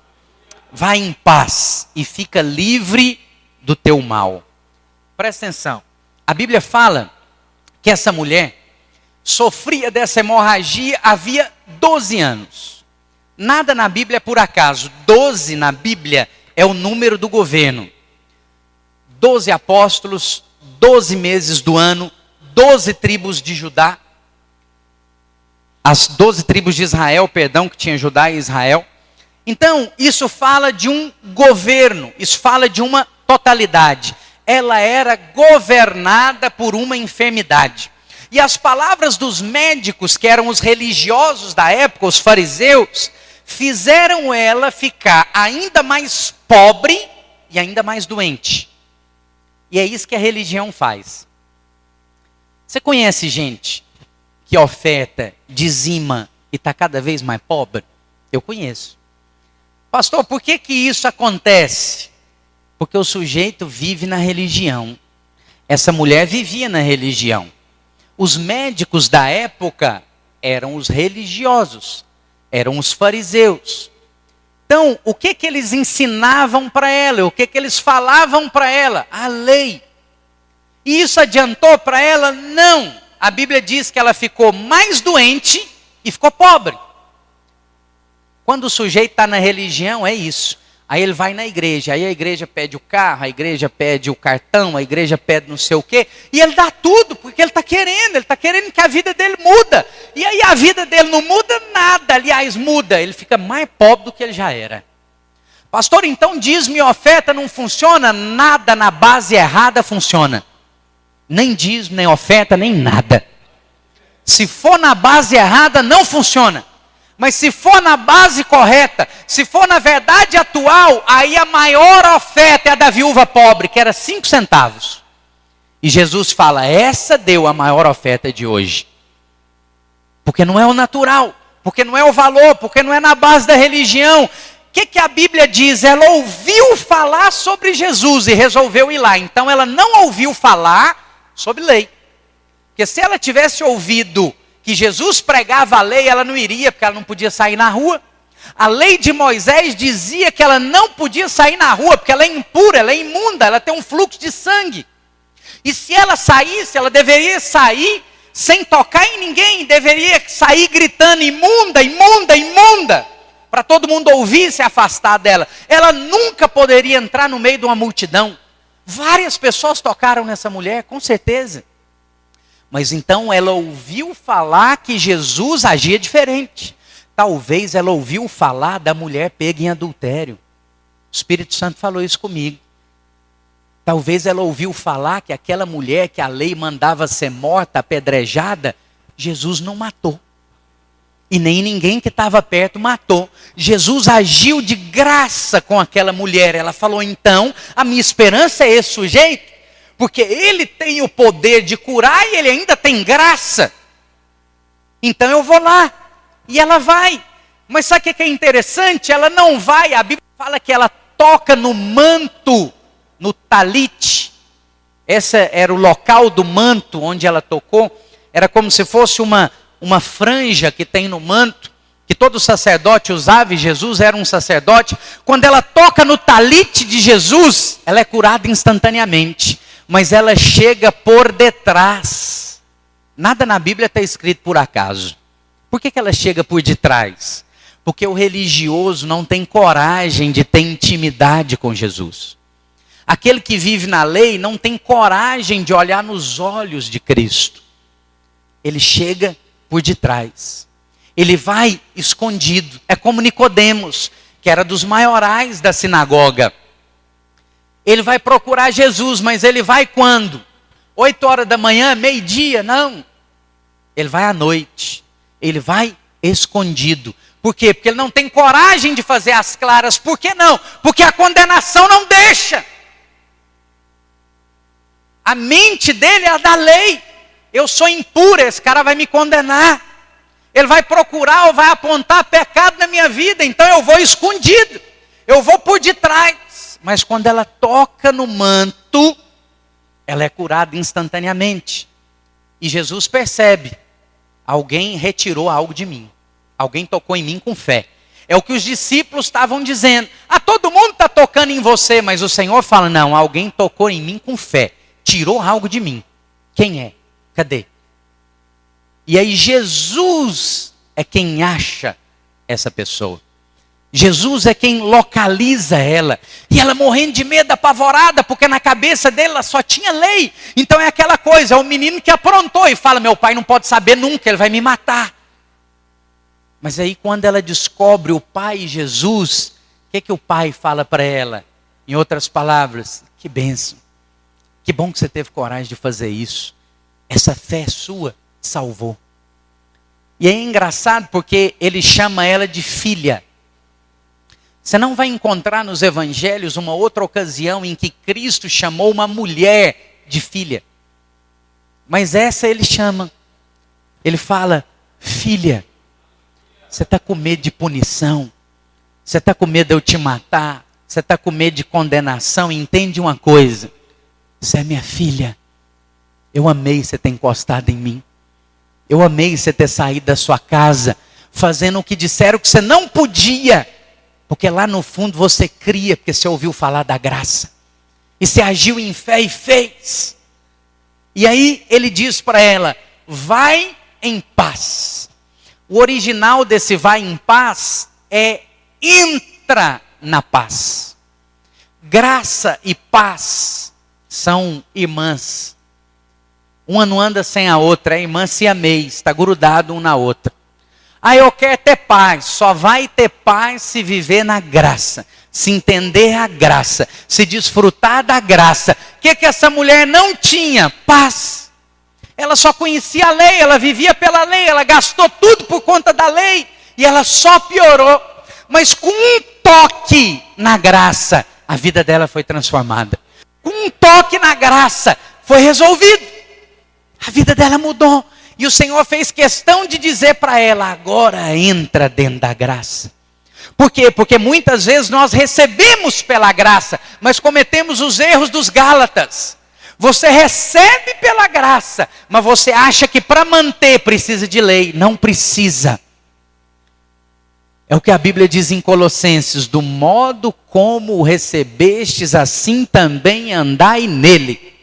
Vai em paz e fica livre do teu mal. Presta atenção. A Bíblia fala que essa mulher sofria dessa hemorragia havia 12 anos. Nada na Bíblia é por acaso. 12 na Bíblia é o número do governo. 12 apóstolos, 12 meses do ano, 12 tribos de Judá. As 12 tribos de Israel, que tinha Judá e Israel. Então, isso fala de um governo, isso fala de uma totalidade. Ela era governada por uma enfermidade. E as palavras dos médicos, que eram os religiosos da época, os fariseus, fizeram ela ficar ainda mais pobre e ainda mais doente. E é isso que a religião faz. Você conhece gente que oferta, dizima e está cada vez mais pobre? Eu conheço. Pastor, por que isso acontece? Porque o sujeito vive na religião. Essa mulher vivia na religião. Os médicos da época eram os religiosos, eram os fariseus. Então, o que eles ensinavam para ela? O que eles falavam para ela? A lei. E isso adiantou para ela? Não. A Bíblia diz que ela ficou mais doente e ficou pobre. Quando o sujeito está na religião, é isso. Aí ele vai na igreja, aí a igreja pede o carro, a igreja pede o cartão, a igreja pede não sei o quê. E ele dá tudo, porque ele está querendo que a vida dele muda. E aí a vida dele não muda nada, aliás, muda. Ele fica mais pobre do que ele já era. Pastor, então dízimo e oferta não funciona? Nada na base errada funciona. Nem dízimo, nem oferta, nem nada. Se for na base errada, não funciona. Mas se for na base correta, se for na verdade atual, aí a maior oferta é a da viúva pobre, que era 5 centavos. E Jesus fala: essa deu a maior oferta de hoje. Porque não é o natural, porque não é o valor, porque não é na base da religião. O que a Bíblia diz? Ela ouviu falar sobre Jesus e resolveu ir lá. Então ela não ouviu falar sobre lei. Porque se ela tivesse ouvido que Jesus pregava a lei, ela não iria, porque ela não podia sair na rua. A lei de Moisés dizia que ela não podia sair na rua, porque ela é impura, ela é imunda, ela tem um fluxo de sangue. E se ela saísse, ela deveria sair sem tocar em ninguém, deveria sair gritando: imunda, imunda, imunda, para todo mundo ouvir e se afastar dela. Ela nunca poderia entrar no meio de uma multidão. Várias pessoas tocaram nessa mulher, com certeza. Mas então ela ouviu falar que Jesus agia diferente. Talvez ela ouviu falar da mulher pega em adultério. O Espírito Santo falou isso comigo. Talvez ela ouviu falar que aquela mulher que a lei mandava ser morta, apedrejada, Jesus não matou. E nem ninguém que estava perto matou. Jesus agiu de graça com aquela mulher. Ela falou, então, a minha esperança é esse sujeito, porque ele tem o poder de curar e ele ainda tem graça. Então eu vou lá. E ela vai. Mas sabe o que é interessante? Ela não vai, a Bíblia fala que ela toca no manto, no talit. Esse era o local do manto onde ela tocou. Era como se fosse uma franja que tem no manto, que todo sacerdote usava, e Jesus era um sacerdote. Quando ela toca no talit de Jesus, ela é curada instantaneamente. Mas ela chega por detrás. Nada na Bíblia está escrito por acaso. Por que ela chega por detrás? Porque o religioso não tem coragem de ter intimidade com Jesus. Aquele que vive na lei não tem coragem de olhar nos olhos de Cristo. Ele chega por detrás. Ele vai escondido. É como Nicodemos, que era dos maiorais da sinagoga. Ele vai procurar Jesus, mas ele vai quando? 8 horas da manhã, meio-dia? Não. Ele vai à noite. Ele vai escondido. Por quê? Porque ele não tem coragem de fazer as claras. Por que não? Porque a condenação não deixa. A mente dele é a da lei. Eu sou impura, esse cara vai me condenar. Ele vai procurar ou vai apontar pecado na minha vida. Então eu vou escondido. Eu vou por detrás. Mas quando ela toca no manto, ela é curada instantaneamente. E Jesus percebe. Alguém retirou algo de mim. Alguém tocou em mim com fé. É o que os discípulos estavam dizendo. Todo mundo está tocando em você, mas o Senhor fala, não, alguém tocou em mim com fé. Tirou algo de mim. Quem é? Cadê? E aí Jesus é quem acha essa pessoa. Jesus é quem localiza ela. E ela morrendo de medo, apavorada, porque na cabeça dela só tinha lei. Então é aquela coisa, é o menino que aprontou e fala, meu pai não pode saber nunca, ele vai me matar. Mas aí quando ela descobre o pai Jesus, o que o pai fala para ela? Em outras palavras, que bênção. Que bom que você teve coragem de fazer isso. Essa fé sua salvou. E é engraçado porque ele chama ela de filha. Você não vai encontrar nos evangelhos uma outra ocasião em que Cristo chamou uma mulher de filha. Mas essa ele chama. Ele fala, filha, você está com medo de punição? Você está com medo de eu te matar? Você está com medo de condenação? Entende uma coisa. Você é minha filha. Eu amei você ter encostado em mim. Eu amei você ter saído da sua casa, fazendo o que disseram que você não podia. Porque lá no fundo você cria, porque você ouviu falar da graça. E você agiu em fé e fez. E aí ele diz para ela, vai em paz. O original desse vai em paz é entra na paz. Graça e paz são irmãs. Uma não anda sem a outra, é irmã siamês, está grudado um na outra. Eu quero ter paz, só vai ter paz se viver na graça, se entender a graça, se desfrutar da graça. O que essa mulher não tinha? Paz. Ela só conhecia a lei, ela vivia pela lei, ela gastou tudo por conta da lei, e ela só piorou. Mas com um toque na graça, a vida dela foi transformada. Com um toque na graça, foi resolvido. A vida dela mudou. E o Senhor fez questão de dizer para ela, agora entra dentro da graça. Por quê? Porque muitas vezes nós recebemos pela graça, mas cometemos os erros dos Gálatas. Você recebe pela graça, mas você acha que para manter precisa de lei. Não precisa. É o que a Bíblia diz em Colossenses, do modo como o recebestes, assim também andai nele.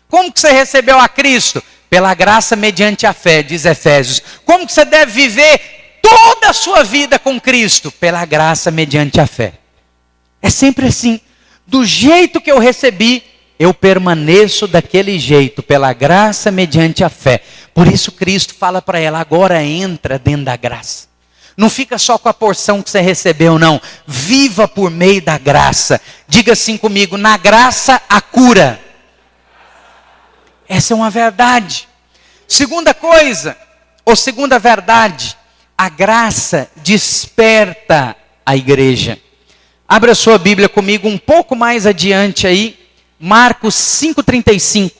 Como que você recebeu a Cristo? Pela graça mediante a fé, diz Efésios. Como que você deve viver toda a sua vida com Cristo? Pela graça mediante a fé. É sempre assim. Do jeito que eu recebi, eu permaneço daquele jeito, pela graça mediante a fé. Por isso Cristo fala para ela, agora entra dentro da graça. Não fica só com a porção que você recebeu, não. Viva por meio da graça. Diga assim comigo: na graça a cura. Essa é uma verdade. Segunda coisa, ou segunda verdade, a graça desperta a igreja. Abra a sua Bíblia comigo um pouco mais adiante aí, Marcos 5,35.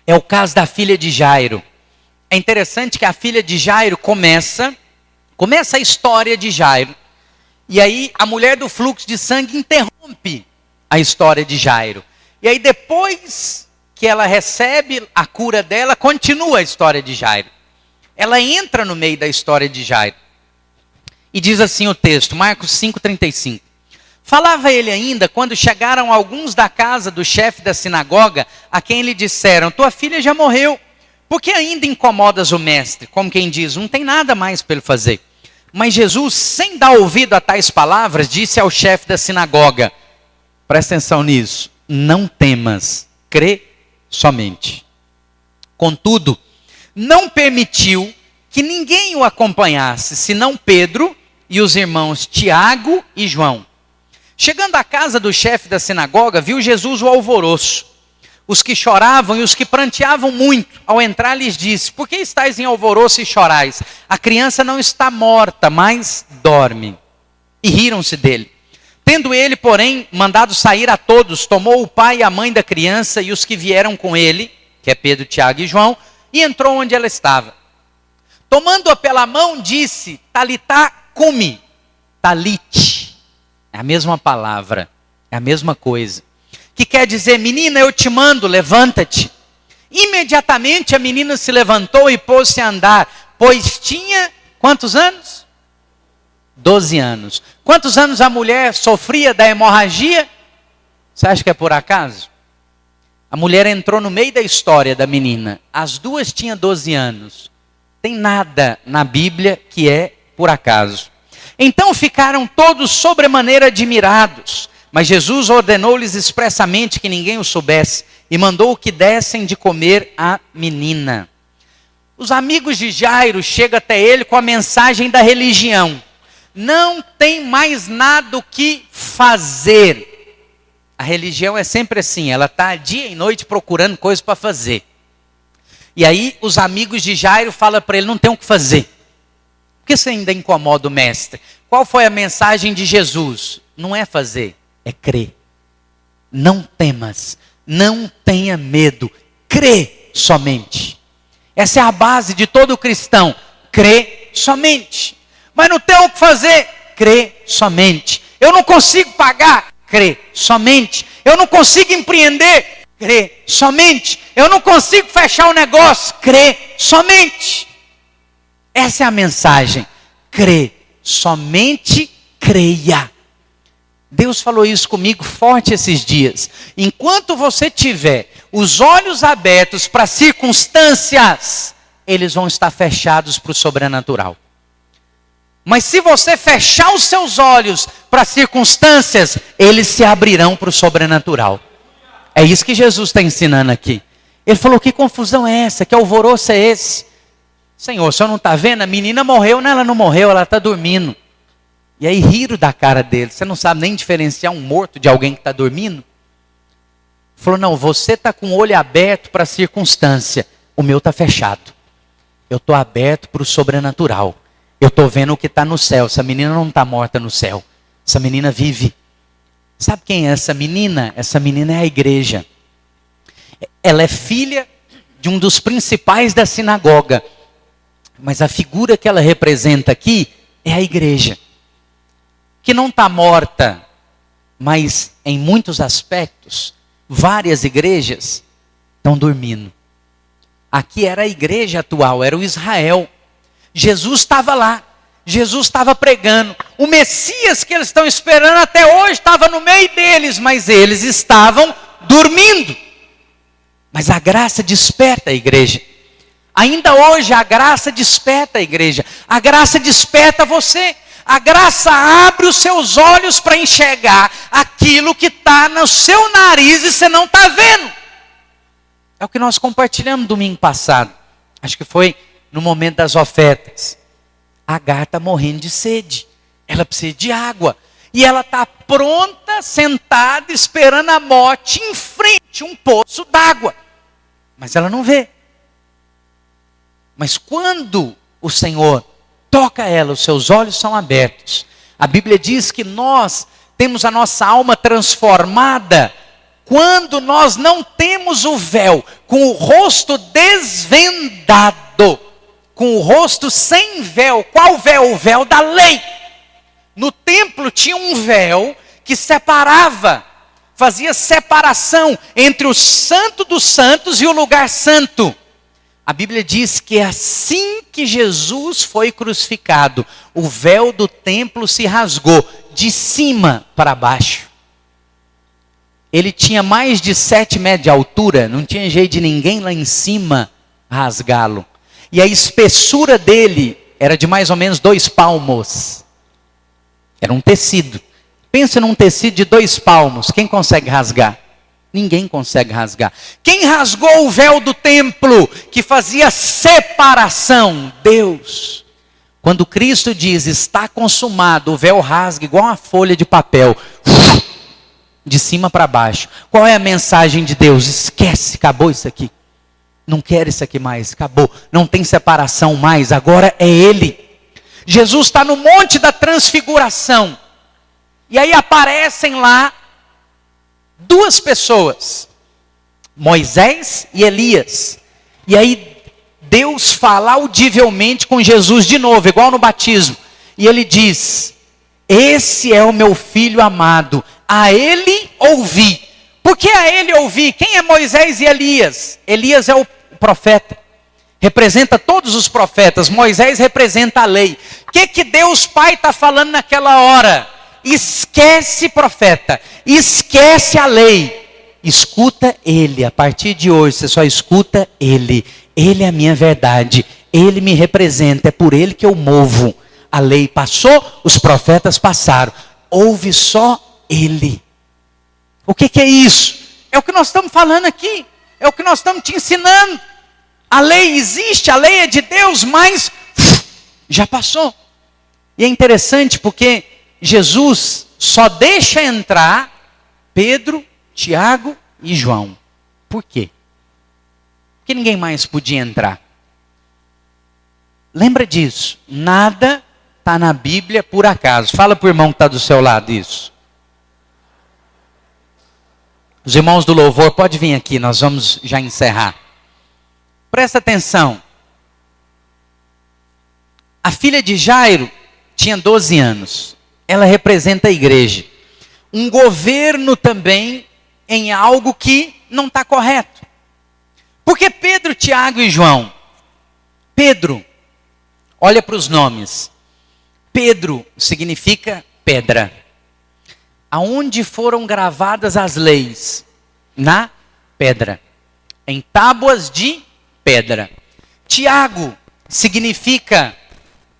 É o caso da filha de Jairo. É interessante que a filha de Jairo começa a história de Jairo. E aí a mulher do fluxo de sangue interrompe a história de Jairo. E aí depois que ela recebe a cura dela, continua a história de Jairo. Ela entra no meio da história de Jairo. E diz assim o texto, Marcos 5,35. Falava ele ainda quando chegaram alguns da casa do chefe da sinagoga, a quem lhe disseram: tua filha já morreu. Por que ainda incomodas o mestre? Como quem diz, não tem nada mais para ele fazer. Mas Jesus, sem dar ouvido a tais palavras, disse ao chefe da sinagoga: presta atenção nisso, não temas, crê somente. Contudo, não permitiu que ninguém o acompanhasse, senão Pedro e os irmãos Tiago e João. Chegando à casa do chefe da sinagoga, viu Jesus o alvoroço. Os que choravam e os que pranteavam muito. Ao entrar, lhes disse: por que estáis em alvoroço e chorais? A criança não está morta, mas dorme. E riram-se dele. Tendo ele, porém, mandado sair a todos, tomou o pai e a mãe da criança e os que vieram com ele, que é Pedro, Tiago e João, e entrou onde ela estava. Tomando-a pela mão, disse: Talitá cumi. Talite. É a mesma palavra, é a mesma coisa. Que quer dizer: menina, eu te mando, levanta-te. Imediatamente a menina se levantou e pôs-se a andar, pois tinha quantos anos? 12 anos. Quantos anos a mulher sofria da hemorragia? Você acha que é por acaso? A mulher entrou no meio da história da menina. As duas tinham 12 anos. Tem nada na Bíblia que é por acaso. Então ficaram todos sobremaneira admirados. Mas Jesus ordenou-lhes expressamente que ninguém o soubesse e mandou que dessem de comer à menina. Os amigos de Jairo chegam até ele com a mensagem da religião. Não tem mais nada o que fazer. A religião é sempre assim, ela está dia e noite procurando coisas para fazer. E aí os amigos de Jairo falam para ele: não tem o que fazer. Por que você ainda incomoda o mestre? Qual foi a mensagem de Jesus? Não é fazer, é crer. Não temas, não tenha medo, crê somente. Essa é a base de todo cristão, crê somente. Mas não tem o que fazer, crê somente. Eu não consigo pagar, crê somente. Eu não consigo empreender, crê somente. Eu não consigo fechar o negócio, crê somente. Essa é a mensagem, crê somente, creia. Deus falou isso comigo forte esses dias. Enquanto você tiver os olhos abertos para circunstâncias, eles vão estar fechados para o sobrenatural. Mas se você fechar os seus olhos para circunstâncias, eles se abrirão para o sobrenatural. É isso que Jesus está ensinando aqui. Ele falou: que confusão é essa? Que alvoroço é esse? Senhor, o senhor não está vendo? A menina morreu. Não, ela não morreu, ela está dormindo. E aí riram da cara dele. Você não sabe nem diferenciar um morto de alguém que está dormindo? Ele falou: não, você está com o olho aberto para a circunstância. O meu está fechado. Eu estou aberto para o sobrenatural. Eu estou vendo o que está no céu. Essa menina não está morta no céu. Essa menina vive. Sabe quem é essa menina? Essa menina é a igreja. Ela é filha de um dos principais da sinagoga. Mas a figura que ela representa aqui é a igreja. Que não está morta, mas em muitos aspectos, várias igrejas estão dormindo. Aqui era a igreja atual, era o Israel. Jesus estava lá, Jesus estava pregando. O Messias que eles estão esperando até hoje estava no meio deles, mas eles estavam dormindo. Mas a graça desperta a igreja. Ainda hoje a graça desperta a igreja. A graça desperta você. A graça abre os seus olhos para enxergar aquilo que está no seu nariz e você não está vendo. É o que nós compartilhamos domingo passado. Acho que foi no momento das ofertas. Agar está morrendo de sede. Ela precisa de água. E ela está pronta, sentada, esperando a morte em frente a um poço d'água. Mas ela não vê. Mas quando o Senhor toca ela, os seus olhos são abertos. A Bíblia diz que nós temos a nossa alma transformada quando nós não temos o véu, com o rosto desvendado, com o rosto sem véu. Qual véu? O véu da lei. No templo tinha um véu que separava, fazia separação entre o santo dos santos e o lugar santo. A Bíblia diz que assim que Jesus foi crucificado, o véu do templo se rasgou de cima para baixo. Ele tinha mais de 7 metros de altura, não tinha jeito de ninguém lá em cima rasgá-lo. E a espessura dele era de mais ou menos 2 palmos. Era um tecido. Pensa num tecido de 2 palmos. Quem consegue rasgar? Ninguém consegue rasgar. Quem rasgou o véu do templo que fazia separação? Deus. Quando Cristo diz, está consumado, o véu rasga igual uma folha de papel. De cima para baixo. Qual é a mensagem de Deus? Esquece, acabou isso aqui. Não quero isso aqui mais, acabou. Não tem separação mais, agora é Ele. Jesus está no Monte da Transfiguração. E aí aparecem lá 2 pessoas. Moisés e Elias. E aí Deus fala audivelmente com Jesus de novo, igual no batismo. E ele diz, esse é o meu filho amado, a ele ouvi. Por que a ele ouvi? Quem é Moisés e Elias? Elias é o profeta. Representa todos os profetas. Moisés representa a lei. O que Deus Pai está falando naquela hora? Esquece profeta. Esquece a lei. Escuta ele. A partir de hoje você só escuta ele. Ele é a minha verdade. Ele me representa. É por ele que eu movo. A lei passou, os profetas passaram. Ouve só ele. O que é isso? É o que nós estamos falando aqui. É o que nós estamos te ensinando. A lei existe, a lei é de Deus, mas já passou. E é interessante porque Jesus só deixa entrar Pedro, Tiago e João. Por quê? Porque ninguém mais podia entrar. Lembra disso. Nada está na Bíblia por acaso. Fala para o irmão que está do seu lado isso. Os irmãos do louvor, pode vir aqui, nós vamos já encerrar. Presta atenção. A filha de Jairo tinha 12 anos. Ela representa a igreja. Um governo também em algo que não está correto. Porque Pedro, Tiago e João. Pedro, olha para os nomes. Pedro significa pedra. Aonde foram gravadas as leis? Na pedra. Em tábuas de pedra. Tiago significa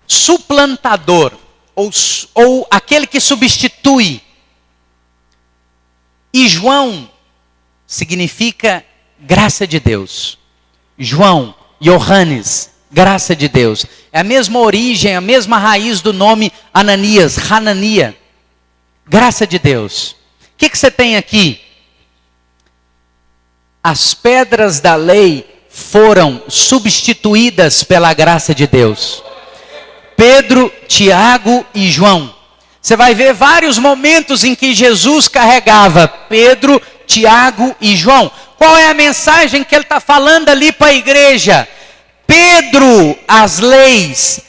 suplantador, ou aquele que substitui. E João significa graça de Deus. João, Johannes, graça de Deus. É a mesma origem, a mesma raiz do nome Ananias, Hanania. Graça de Deus. O que você tem aqui? As pedras da lei foram substituídas pela graça de Deus. Pedro, Tiago e João. Você vai ver vários momentos em que Jesus carregava Pedro, Tiago e João. Qual é a mensagem que ele está falando ali para a igreja? Pedro, as leis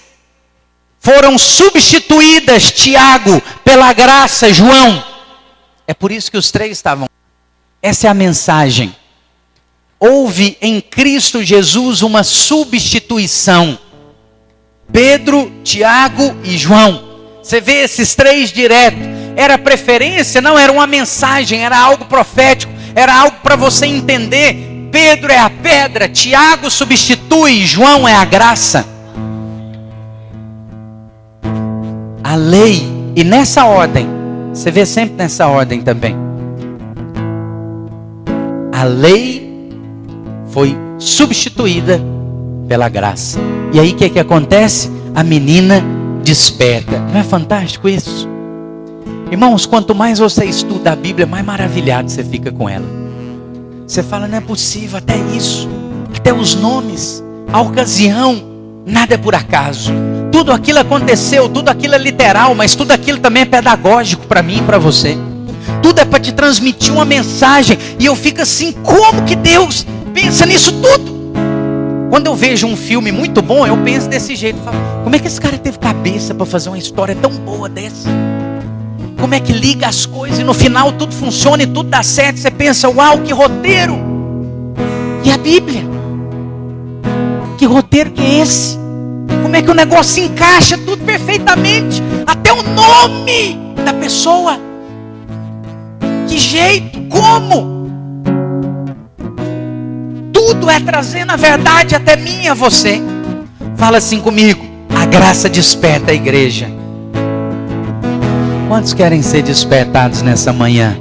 foram substituídas, Tiago, pela graça, João. É por isso que os 3 estavam. Essa é a mensagem. Houve em Cristo Jesus uma substituição. Pedro, Tiago e João. Você vê esses 3 direto. Era preferência? Não, era uma mensagem, era algo profético. Era algo para você entender. Pedro é a pedra, Tiago substitui, João é a graça. A lei, e nessa ordem, você vê sempre nessa ordem também. A lei foi substituída pela graça. E aí o que acontece? A menina desperta. Não é fantástico isso? Irmãos, quanto mais você estuda a Bíblia, mais maravilhado você fica com ela. Você fala, não é possível, até isso, até os nomes, a ocasião, nada é por acaso. Tudo aquilo aconteceu, tudo aquilo é literal, mas tudo aquilo também é pedagógico para mim e para você. Tudo é para te transmitir uma mensagem. E eu fico assim, como que Deus pensa nisso tudo? Quando eu vejo um filme muito bom, eu penso desse jeito. Falo, como é que esse cara teve cabeça para fazer uma história tão boa dessa? Como é que liga as coisas e no final tudo funciona e tudo dá certo? Você pensa, uau, que roteiro! E a Bíblia? Que roteiro que é esse? Como é que o negócio se encaixa tudo perfeitamente? Até o nome da pessoa. Que jeito? Como? Tudo é trazendo a verdade até mim e a você. Fala assim comigo. A graça desperta a igreja. Quantos querem ser despertados nessa manhã?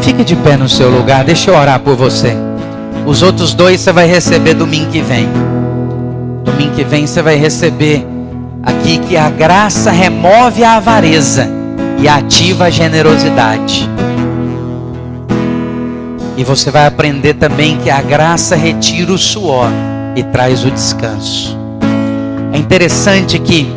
Fica de pé no seu lugar. Deixa eu orar por você. Os outros 2 você vai receber domingo que vem. Domingo que vem você vai receber aqui que a graça remove a avareza e ativa a generosidade. E você vai aprender também que a graça retira o suor e traz o descanso. É interessante que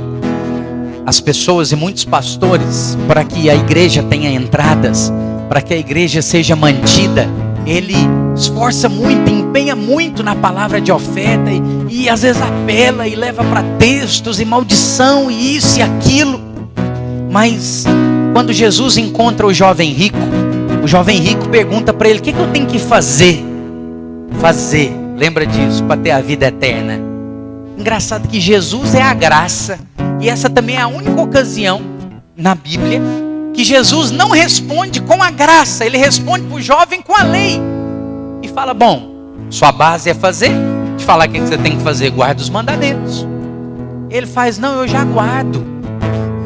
as pessoas e muitos pastores, para que a igreja tenha entradas, para que a igreja seja mantida, ele esforça muito, empenha muito na palavra de oferta e às vezes apela e leva para textos e maldição e isso e aquilo. Mas quando Jesus encontra o jovem rico pergunta para ele, o que eu tenho que fazer? Lembra disso, para ter a vida eterna. Engraçado que Jesus é a graça. E essa também é a única ocasião na Bíblia que Jesus não responde com a graça. Ele responde para o jovem com a lei. E fala, bom, sua base é fazer. Te falar o que você tem que fazer, guarda os mandamentos. Ele faz, não, eu já guardo.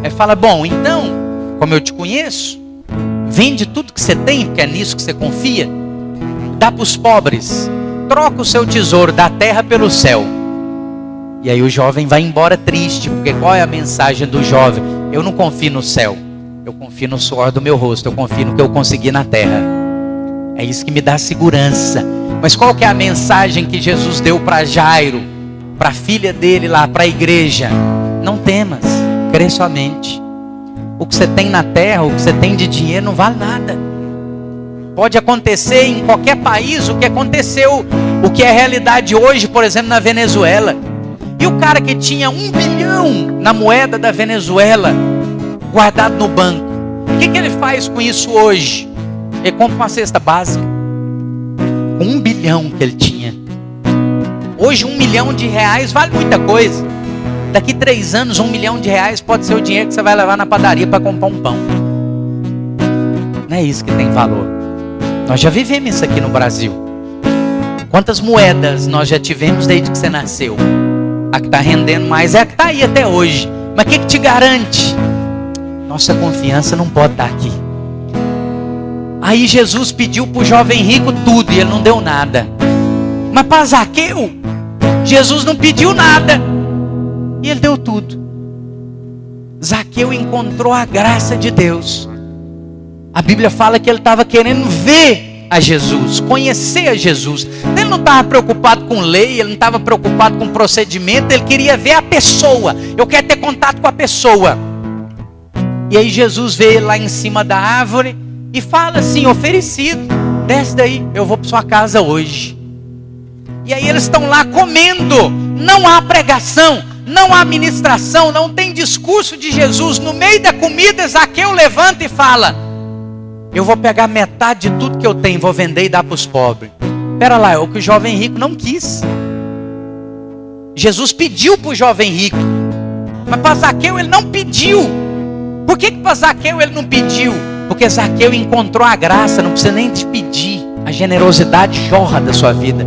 Ele fala, bom, então, como eu te conheço, vende tudo que você tem, porque é nisso que você confia. Dá para os pobres. Troca o seu tesouro da terra pelo céu. E aí o jovem vai embora triste, porque qual é a mensagem do jovem? Eu não confio no céu, eu confio no suor do meu rosto, eu confio no que eu consegui na terra. É isso que me dá segurança. Mas qual que é a mensagem que Jesus deu para Jairo, para a filha dele lá, para a igreja? Não temas, crê somente. O que você tem na terra, o que você tem de dinheiro não vale nada. Pode acontecer em qualquer país o que aconteceu, o que é realidade hoje, por exemplo, na Venezuela. E o cara que tinha 1 bilhão na moeda da Venezuela guardado no banco, o que ele faz com isso hoje? Ele compra uma cesta básica com 1 bilhão que ele tinha. Hoje 1 milhão de reais vale muita coisa. Daqui 3 anos 1 milhão de reais pode ser o dinheiro que você vai levar na padaria para comprar um pão. Não é isso que tem valor. Nós já vivemos isso aqui no Brasil. Quantas moedas nós já tivemos desde que você nasceu? A que está rendendo mais é a que está aí até hoje. Mas o que te garante? Nossa confiança não pode estar aqui. Aí Jesus pediu para o jovem rico tudo e ele não deu nada. Mas para Zaqueu, Jesus não pediu nada e ele deu tudo. Zaqueu encontrou a graça de Deus. A Bíblia fala que ele estava querendo ver a Jesus, conhecer a Jesus. Ele não estava preocupado com lei, ele não estava preocupado com procedimento, ele queria ver a pessoa. Eu quero ter contato com a pessoa. E aí Jesus vê lá em cima da árvore e fala assim, oferecido, desce daí, eu vou para sua casa hoje. E aí eles estão lá comendo, não há pregação, não há ministração, não tem discurso de Jesus. No meio da comida, Zaqueu levanta e fala, eu vou pegar metade de tudo que eu tenho, vou vender e dar para os pobres. Espera lá, é o que o jovem rico não quis. Jesus pediu para o jovem rico, mas para Zaqueu ele não pediu. Por que para Zaqueu ele não pediu? Porque Zaqueu encontrou a graça, não precisa nem te pedir. A generosidade jorra da sua vida,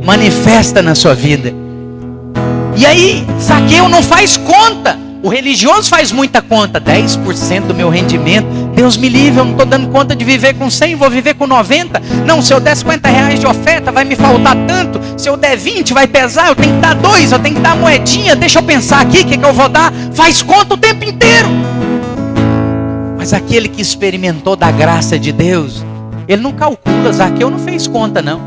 manifesta na sua vida. E aí Zaqueu não faz conta. O religioso faz muita conta, 10% do meu rendimento Deus me livre, eu não estou dando conta de viver com 100, vou viver com 90. Não, se eu der 50 reais de oferta, vai me faltar tanto. Se eu der 20, vai pesar, eu tenho que dar 2, eu tenho que dar moedinha. Deixa eu pensar aqui, o que eu vou dar? Faz conta o tempo inteiro. Mas aquele que experimentou da graça de Deus, ele não calcula. Zaqueu não fez conta, não.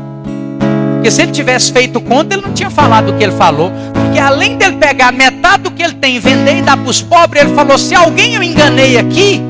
Porque se ele tivesse feito conta, ele não tinha falado o que ele falou. Porque além dele pegar metade do que ele tem, vender e dar para os pobres, ele falou, se alguém eu enganei aqui,